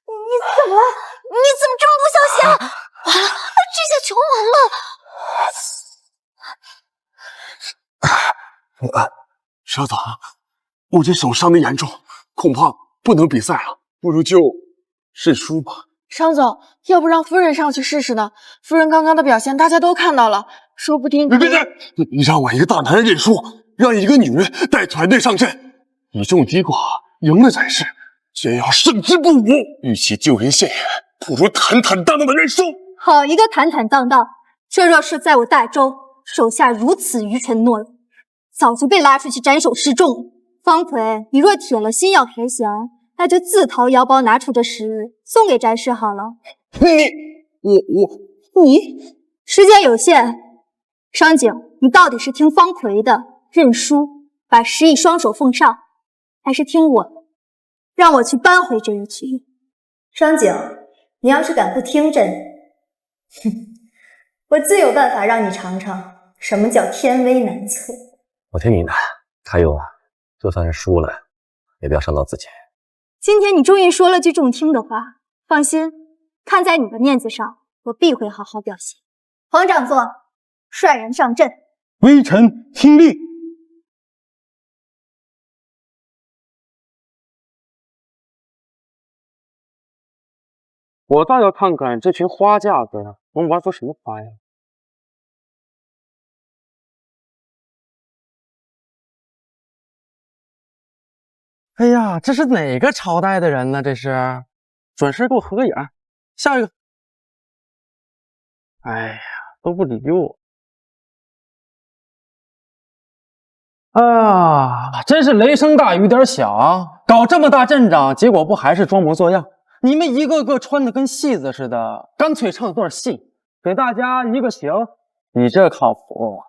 你怎么了？你怎么这么不小心？完了，这下全完了！稍等，我这手伤得严重，恐怕不能比赛了，不如就认输吧。商总，要不让夫人上去试试呢？夫人刚刚的表现大家都看到了，说不定……别！你让我一个大男人认输，让一个女人带团队上阵，以众击寡，赢了才是。先要胜之不武，与其救人现眼，不如坦坦荡荡的认输。好一个坦坦荡荡！这若是在我大周，手下如此愚蠢懦弱，早就被拉出去斩首示众了。方奎，你若铁了心要赔钱，那就自掏腰包拿出这10日送给翟氏好了。你时间有限，商景，你到底是听方奎的认输，把10亿双手奉上，还是听我的，让我去扳回这一局？商景，你要是敢不听朕，我自有办法让你尝尝什么叫天威难测。我听你的，还有啊，就算是输了，也不要伤到自己。今天你终于说了句中听的话，放心，看在你的面子上，我必会好好表现。黄掌座，率人上阵。微臣听令。我倒要看看这群花架子能玩出什么花样。哎呀，这是哪个朝代的人呢？这是，准时给我合个影。下一个。哎呀，都不理我。啊，真是雷声大雨点小啊！搞这么大阵仗，结果不还是装模作样？你们一个个穿的跟戏子似的，干脆唱段戏，给大家一个行。你这靠谱？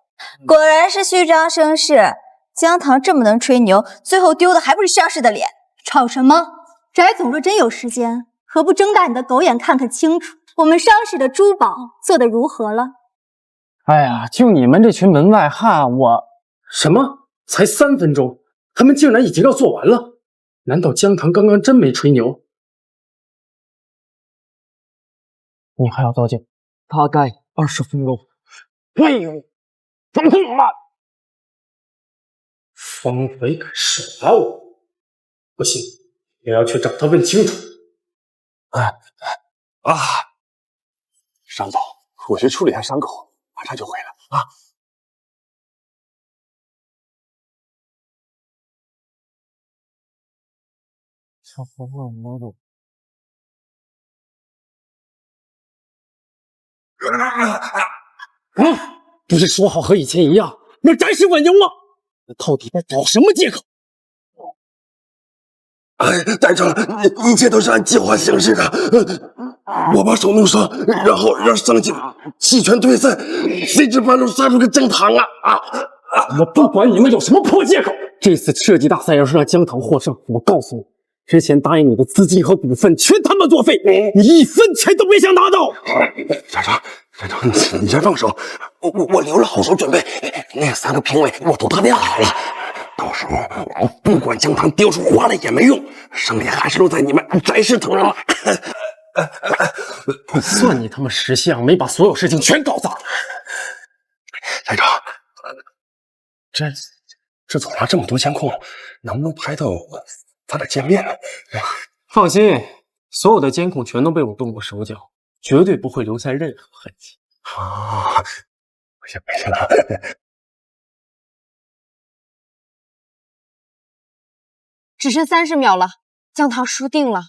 果然是虚张声势。姜糖这么能吹牛，最后丢的还不是伤势的脸？吵什么？翟总若真有时间，何不睁大你的狗眼看看清楚，我们伤势的珠宝做得如何了？哎呀，就你们这群门外汉，什么？才3分钟，他们竟然已经要做完了？难道姜糖刚刚真没吹牛？你还要多久？大概20分钟。废物，怎么这么慢？方伟敢耍我，不行，也要去找他问清楚。商总，我去处理一下伤口，马上就回来啊。小伙伴摸懂。不是说好和以前一样，让翟氏稳赢吗？到底在找什么借口？翟城，一切都是按计划行事的。我把手弄伤，然后让商景弃权退赛，谁知半路杀出个姜糖啊！我不管你们有什么破借口，这次设计大赛要是让姜糖获胜，我告诉你，之前答应你的资金和股份全他妈作废，你1分钱都别想拿到！翟城，你先放手，我留了好手准备。那3个评委我都打点好了，到时候我不管姜糖丢出花来也没用，胜利还是落在你们翟氏头上了。算你他妈识相，没把所有事情全搞砸。翟城，这总拿这么多监控，能不能拍到咱俩见面呢？放心，所有的监控全都被我动过手脚，绝对不会留下任何痕迹。我先回去了。只剩30秒了，姜糖输定了。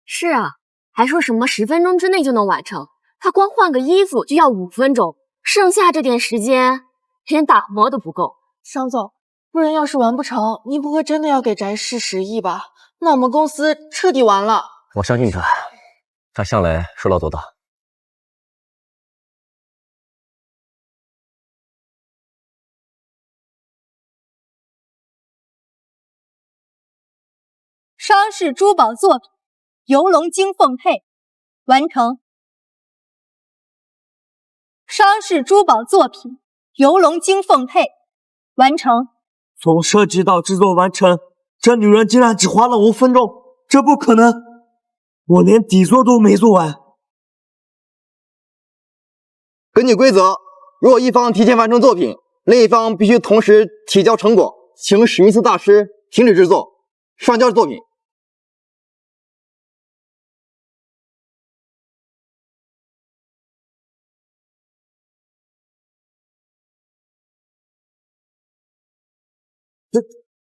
是啊，还说什么10分钟之内就能完成，他光换个衣服就要5分钟，剩下这点时间连打磨都不够。商总，不然要是完不成，您不会真的要给翟氏10亿吧？那我们公司彻底完了。我相信他向来说到做到，商氏珠宝作品《游龙经凤佩》完成。商氏珠宝作品《游龙经凤佩》完成。从设计到制作完成，这女人竟然只花了5分钟，这不可能！我连底座都没做完。根据规则，如果一方提前完成作品，另一方必须同时提交成果，请史密斯大师停止制作，上交作品。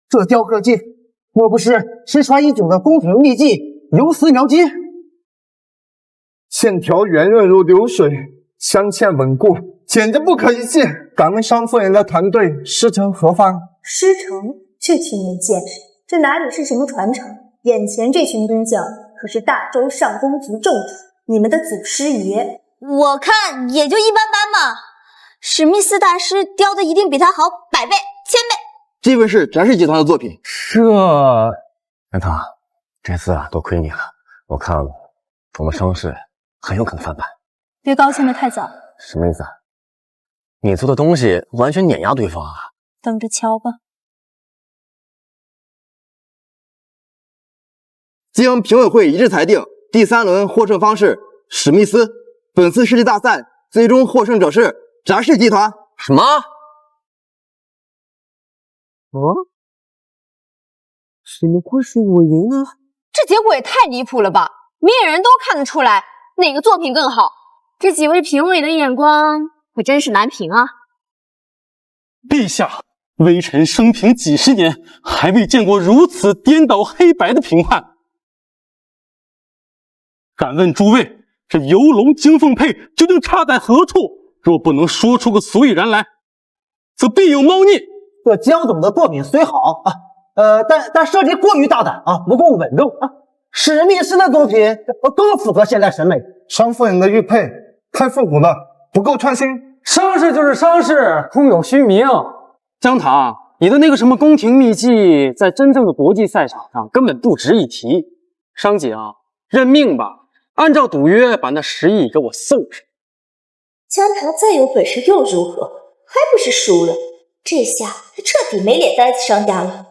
这雕刻技莫不是失传已久的宫廷秘技游丝描金？线条圆润如流水，镶嵌稳固，简直不可一世。敢问商夫人的团队师承何方？师承？这群没见识，这哪里是什么传承？眼前这群工匠可是大周上宫族正主，你们的祖师爷。我看也就一般般嘛。史密斯大师雕的一定比他好100倍、1000倍。这份是展示集团的作品。南唐，这次啊，多亏你了。我看了，我们商氏很有可能翻盘。别高兴得太早。什么意思啊？你做的东西完全碾压对方啊！等着瞧吧。经评委会一致裁定，第3轮获胜方是史密斯。本次设计大赛最终获胜者是翟氏集团。什么？怎么会是我赢呢？这结果也太离谱了吧！明眼人都看得出来哪个作品更好，这几位评委的眼光可真是难评啊！陛下，微臣生平几十年，还未见过如此颠倒黑白的评判。敢问诸位，这游龙经凤佩究竟差在何处？若不能说出个所以然来，则必有猫腻。这江总的作品虽好啊，但设计过于大胆啊，不够稳重啊。史密斯的作品更符合现代审美。商夫人的玉佩太复古了，不够创新。商事就是商事，空有虚名。姜糖，你的那个什么宫廷秘技，在真正的国际赛场上根本不值一提。商姐啊，认命吧，按照赌约把那10亿给我送上。姜糖再有本事又如何？还不是输了。这下他彻底没脸待商家了。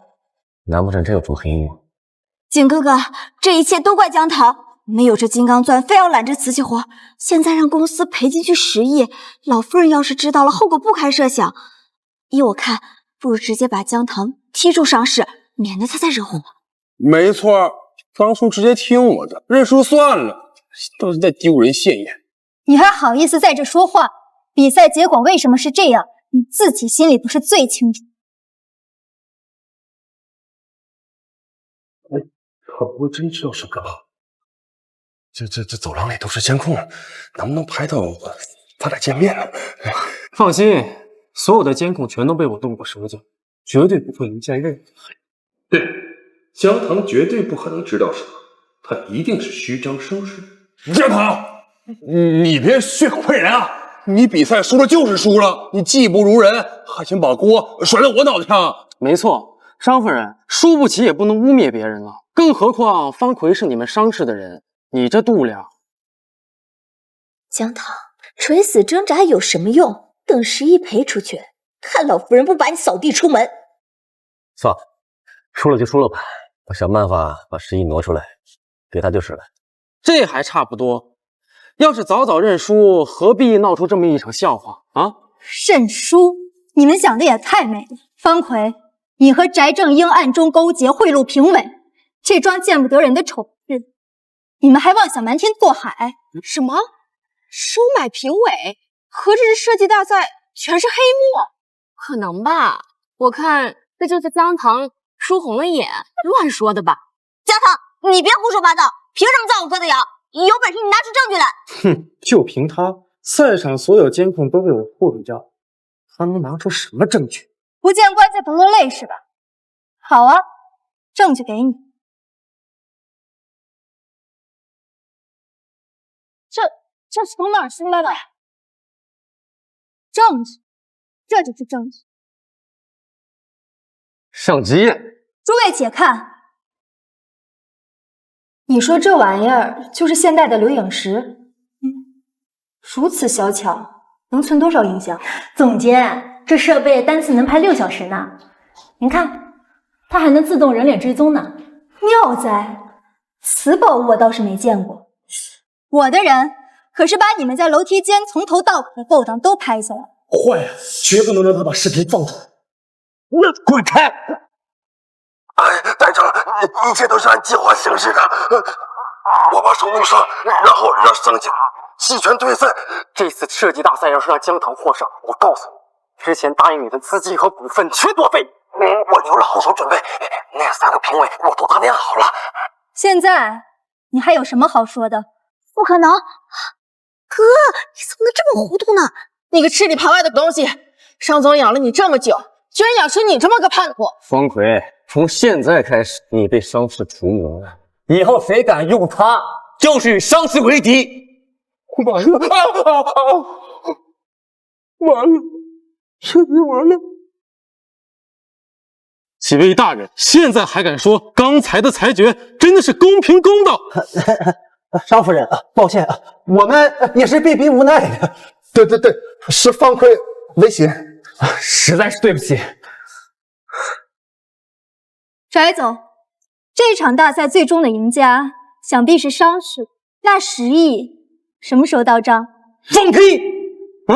难不成真有主黑幕？景哥哥，这一切都怪姜糖，没有这金刚钻，非要揽这瓷器活，现在让公司赔进去10亿，老夫人要是知道了，后果不堪设想。依我看，不如直接把姜糖踢出商事，免得他再惹祸。没错，当初直接听我的，认输算了，都是在丢人现眼。你还好意思在这说话？比赛结果为什么是这样？你自己心里不是最清楚？他不会真知道是个吧？这走廊里都是监控，能不能拍到咱俩见面呢？放心，所有的监控全都被我动过手脚，绝对不会留下任何痕迹。对，姜糖绝对不可能知道什么，他一定是虚张声势。姜糖，你别血口喷人啊！你比赛输了就是输了，你技不如人，还想把锅甩到我脑袋上？没错，商夫人，输不起也不能污蔑别人了。更何况方奎是你们商氏的人，你这度量……姜糖，垂死挣扎有什么用？等10亿赔出去，看老夫人不把你扫地出门！算了，输了就输了吧，我想办法把10亿挪出来，给他就是了。这还差不多。要是早早认输，何必闹出这么一场笑话啊？认输？你们想的也太美了。方奎，你和翟正英暗中勾结，贿赂评委，这桩见不得人的丑事，你们还妄想瞒天过海？什么？收买评委？合着这设计大赛全是黑幕？可能吧？我看这就是姜糖输红了眼，乱说的吧？姜糖，你别胡说八道！凭什么造我哥的谣？有本事你拿出证据来！哼，就凭他，赛场所有监控都被我破除掉，他能拿出什么证据？不见棺材不落泪是吧？好啊，证据给你。这是从哪儿出来的？证据，这就是证据。上级，诸位且看，你说这玩意儿就是现代的留影石？如此小巧，能存多少影像？总监，这设备单次能拍6小时呢。您看，它还能自动人脸追踪呢。妙哉，此宝物我倒是没见过。我的人可是把你们在楼梯间从头到尾的勾当都拍下来。坏了，绝不能让他把视频放出来。那滚开！班长，一切都是按计划行事的。我把手弄伤，然后让上级弃权退赛。这次设计大赛要是让江腾获胜，我告诉你，之前答应你的资金和股份全作废。我留了好手准备，那3个评委我都打点好了。现在你还有什么好说的？不可能！哥，你怎么能这么糊涂呢？你个吃里扒外的东西！商总养了你这么久，居然养出你这么个叛徒！方奎，从现在开始，你被商氏除名了。以后谁敢用他，就是与商氏为敌。完了！完了！彻底完了！几位大人，现在还敢说刚才的裁决真的是公平公道？商夫人啊，抱歉啊，我们也是被逼无奈的。对，是方奎危险，实在是对不起。翟总，这场大赛最终的赢家想必是商氏，那10亿什么时候到账？放屁！啊，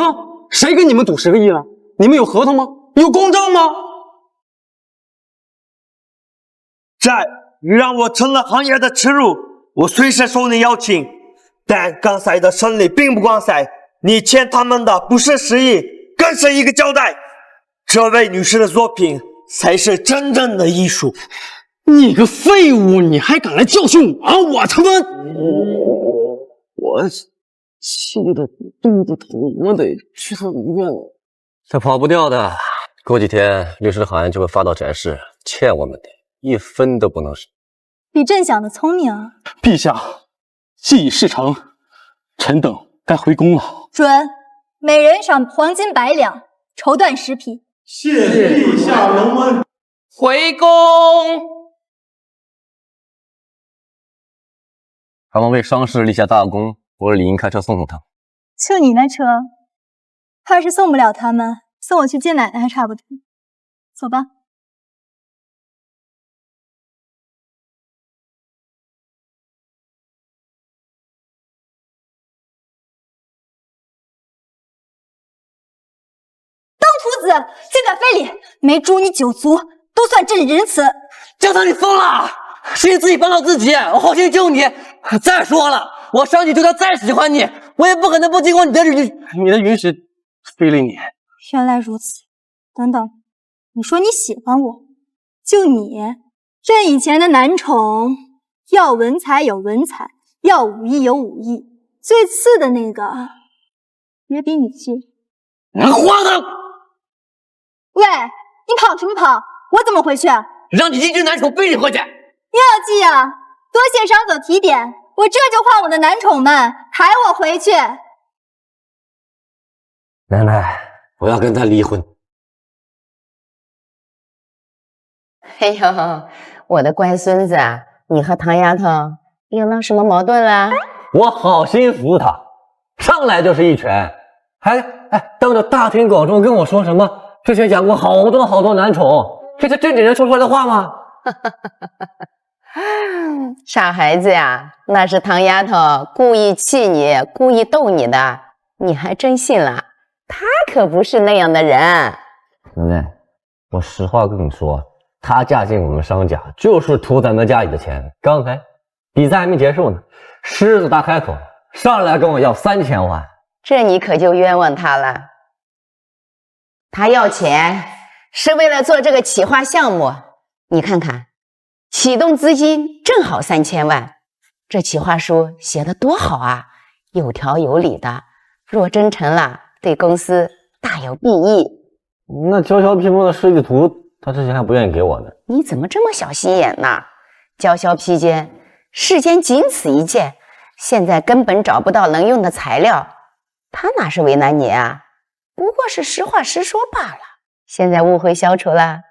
谁跟你们赌10个亿了？你们有合同吗？有公证吗？债让我成了行业的耻辱，我虽是受你邀请，但刚才的胜利并不光彩。你欠他们的不是10亿，更是一个交代。这位女士的作品才是真正的艺术。你个废物，你还敢来教训我？我他妈！我气得肚子疼，我得去趟医院了。这跑不掉的，过几天律师函就会发到翟氏，欠我们的1分都不能少。比朕想的聪明啊！陛下，既已事成，臣等该回宫了。准，每人赏黄金100两，绸缎10匹。谢陛下隆恩。回宫。他们为商氏立下大功，我理应开车送送他们。就你那车，怕是送不了他们，送我去见奶奶还差不多。走吧。徒子，现在非礼，没诛你9族，都算朕仁慈。江腾，你疯了！是你自己帮到自己，我好心救你。再说了，我上去就算再喜欢你，我也不可能不经过你的允许非礼你。原来如此。等等，你说你喜欢我，就你，朕以前的男宠，要文采有文采，要武艺有武艺，最次的那个也比你近。你花的！喂，你跑什么跑？我怎么回去？让你进军男宠，背你回去。妙计啊！多谢商总提点，我这就唤我的男宠们抬我回去。奶奶，我要跟他离婚。哎呦，我的乖孙子，你和唐丫头有了什么矛盾啦？我好心服他，上来就是一拳，还当着大庭广众跟我说什么之前养过好多男宠，这是正经人说出来的话吗？傻孩子呀，那是唐丫头故意气你，故意逗你的，你还真信了？她可不是那样的人。奶奶，我实话跟你说，她嫁进我们商家就是图咱们家里的钱。刚才比赛还没结束呢，狮子大开口，上来跟我要3000万，这你可就冤枉她了。她要钱是为了做这个企划项目，你看看，启动资金正好3000万，这企划书写的多好啊，有条有理的，若真成了，对公司大有裨益。那娇娇屏风的设计图，她之前还不愿意给我呢。你怎么这么小心眼呢？娇娇披肩，世间仅此一件，现在根本找不到能用的材料，她哪是为难你啊？不过是实话实说罢了。现在误会消除了，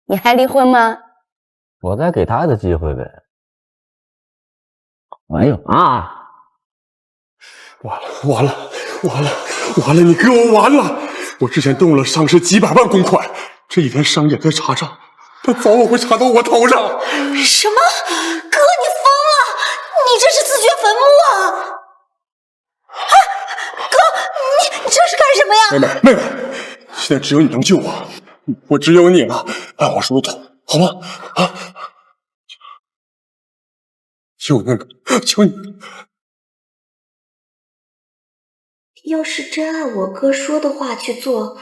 你还离婚吗？我再给她一次机会呗。哎呦啊！完了！你给我完了！我之前动了上市几百万公款，这一天商业该查账，但早晚会查到我头上。什么？哥，你疯了！你这是自掘坟墓啊！啊，哥，你这是干什么呀？妹妹，现在只有你能救我，我只有你了，按我说的做，好吗？啊！求你了，求你！要是真按我哥说的话去做，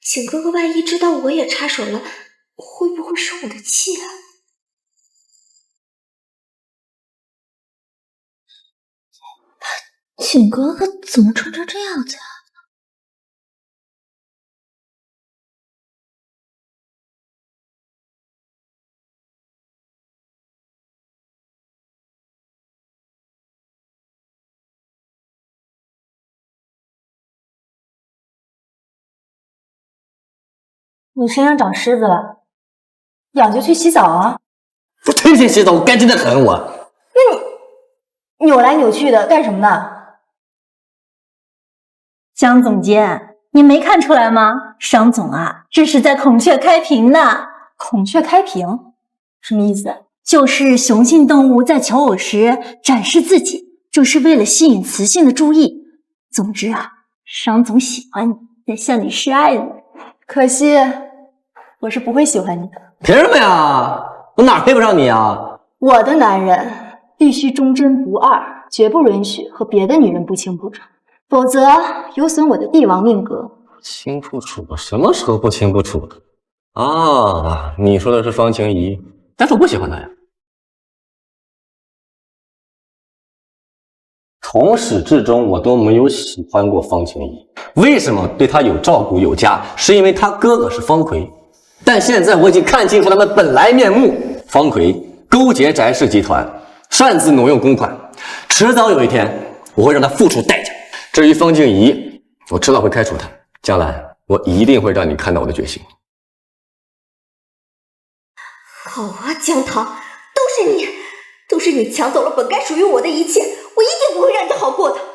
景哥哥万一知道我也插手了，会不会生我的气啊？景哥哥怎么穿成这样子啊？你身上长虱子了，痒就去洗澡啊！我天天洗澡，我干净的很我。那你扭来扭去的干什么呢？江总监，你没看出来吗？商总啊，这是在孔雀开屏呢。孔雀开屏什么意思？就是雄性动物在求偶时展示自己，就是为了吸引雌性的注意。总之啊，商总喜欢你，在向你示爱呢。可惜我是不会喜欢你的。凭什么呀？我哪配不上你啊？我的男人必须忠贞不二，绝不允许和别的女人不清不楚，否则有损我的帝王命格。不清不楚，什么时候不清不楚的？啊，你说的是方晴怡，但是我不喜欢她呀。从始至终我都没有喜欢过方晴怡。为什么对她有照顾有加？是因为她哥哥是方奎。但现在我已经看清楚他们本来面目。方奎勾结翟氏集团，擅自挪用公款，迟早有一天我会让他付出代价。至于方静怡，我迟早会开除她。江兰，我一定会让你看到我的决心。好啊，江棠，都是你抢走了本该属于我的一切，我一定不会让你好过的。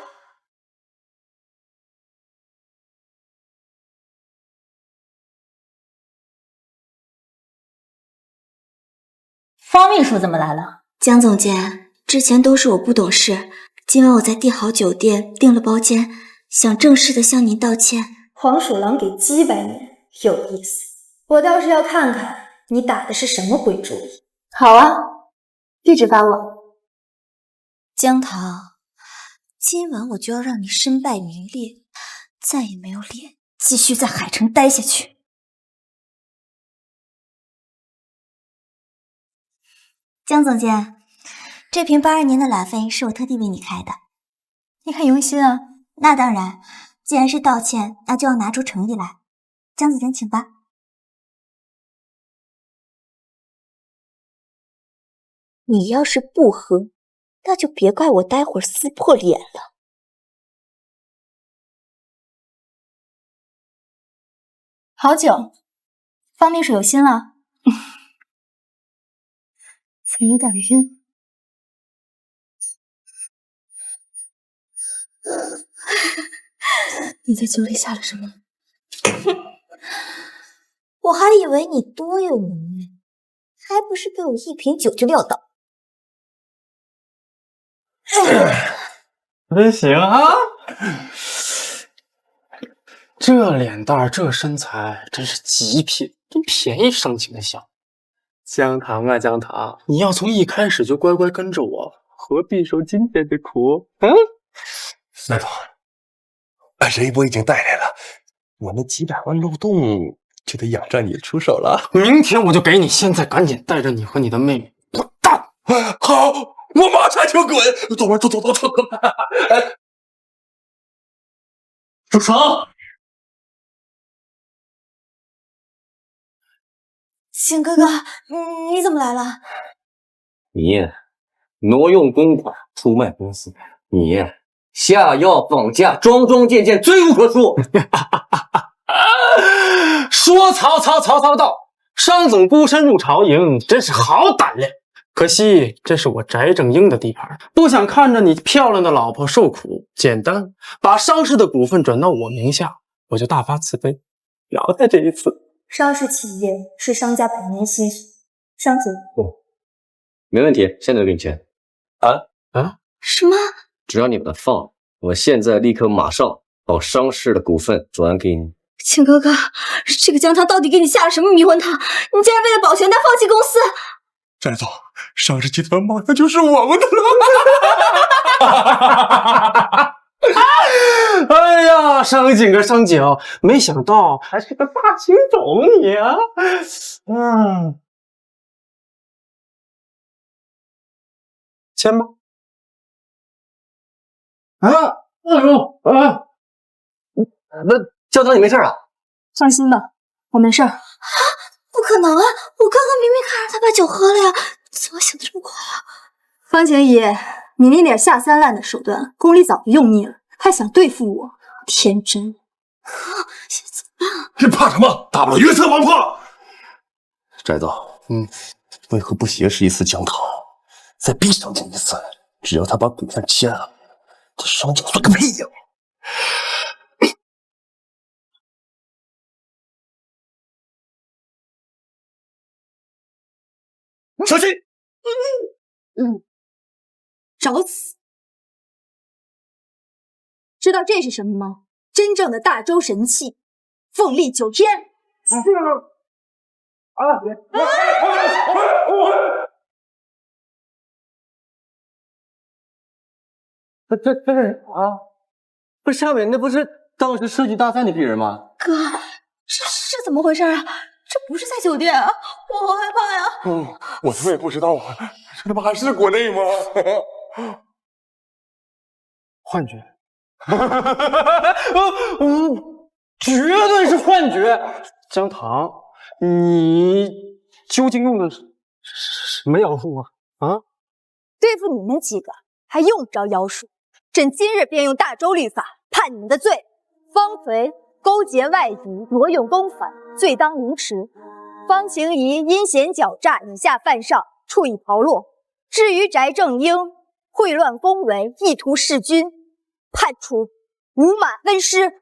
方秘书怎么来了？江总监，之前都是我不懂事，今晚我在帝豪酒店订了包间，想正式的向您道歉。黄鼠狼给鸡拜年，有意思。我倒是要看看你打的是什么鬼主意。好啊，地址发我。江棠，今晚我就要让你身败名裂，再也没有脸继续在海城待下去。江总监，这瓶82年的拉菲是我特地为你开的，你很用心啊。那当然，既然是道歉，那就要拿出诚意来。江总监，请吧。你要是不喝，那就别怪我待会儿撕破脸了。好酒，方秘书有心了。嘴有点晕。你在酒里下了什么？我还以为你多有能耐，还不是被我一瓶酒就撂倒。真行啊！这脸蛋这身材真是极品，真便宜伤情的小。江棠啊江棠，你要从一开始就乖乖跟着我，何必受今天的苦？赖总，人一波已经带来了，我那几百万漏洞就得仰仗你出手了。明天我就给你，现在赶紧带着你和你的妹妹滚蛋！好，我马上就滚。走吧，走。住手！景哥哥，你怎么来了？你挪用公款，出卖公司，你下药绑架，桩桩件件，罪无可恕。说曹操，曹操到。商总孤身入朝营，真是好胆量。可惜这是我翟正英的地盘，不想看着你漂亮的老婆受苦，简单把商氏的股份转到我名下，我就大发慈悲，饶他这一次。商氏企业是商家百年心血，商主没问题，现在就给你钱。什么？只要你把它放了，我现在立刻马上把商氏的股份转给你。秦哥哥，这个江涛到底给你下了什么迷魂汤？你竟然为了保全他放弃公司！翟总，商氏集团马上就是我们的了。哎呀，伤景啊伤景，没想到还是个大情种你啊！签吧。那教头你没事啊？放心吧，我没事儿。不可能啊！我刚刚明明看着他把酒喝了呀，怎么醒得这么快啊？方景怡，你那点下三滥的手段，宫里早就用腻了，还想对付我？天真！现在怎么办啊？你怕什么？大不了约策王破。翟总，为何不挟持一次江涛，再逼上进一次？只要他把股份签了，这商家算个屁呀！小心！找死！知道这是什么吗？真正的大周神器——凤力9天。这是啊？不是夏伟，那不是当时设计大赛那批人吗？哥，是怎么回事啊？这不是在酒店啊，我好害怕呀！我他妈也不知道啊，这他妈还是国内吗？幻觉，绝对是幻觉！江棠，你究竟用的什么妖术啊？对付你们几个还用不着妖术，朕今日便用大周律法判你们的罪：方锤勾结外敌，挪用公款，罪当凌迟；方晴怡阴险狡诈，以下犯上，处以炮烙。至于翟正英秽乱宫闱，意图弑君，判处五马分尸。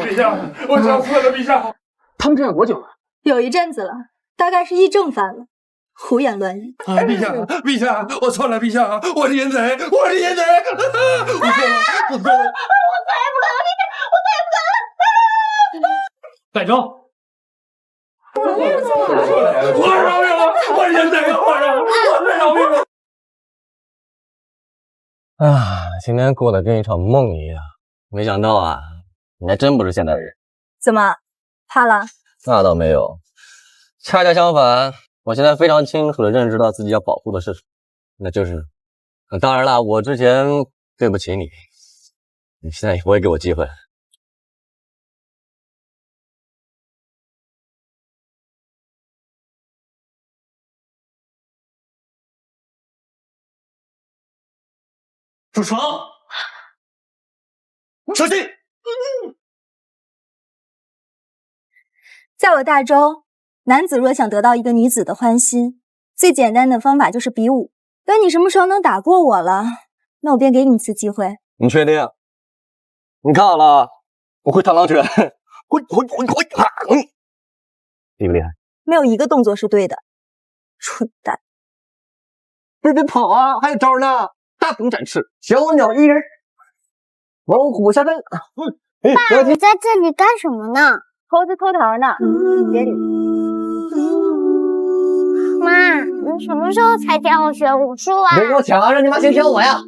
陛下，我想死了，陛下！他们这样多久了？有一阵子了，大概是议政犯了，胡言乱语。陛下，陛下，我错了，陛下，我是淫贼，我是淫贼，我错了，我错了，我再也不敢了，陛下，我再也不敢了。翟州。我饶命了，我是淫贼，我饶命了。今天过得跟一场梦一样，没想到啊，你还真不是现代人。怎么，怕了？那倒没有，恰恰相反，我现在非常清楚的认识到自己要保护的是什么，那就是，当然了，我之前对不起你，你现在也不会给我机会。主城，小心！在我大周，男子若想得到一个女子的欢心，最简单的方法就是比武。等你什么时候能打过我了，那我便给你一次机会。你确定？你看好了，我会螳螂拳，会，厉不厉害？没有一个动作是对的，蠢蛋！不是别跑啊，还有招呢！大鹏展翅，小鸟依人，猛虎下山。爸，你在这里干什么呢？猴子偷桃呢，别理。妈，你什么时候才教我学武术啊？别跟我抢啊，让你妈先挑我呀！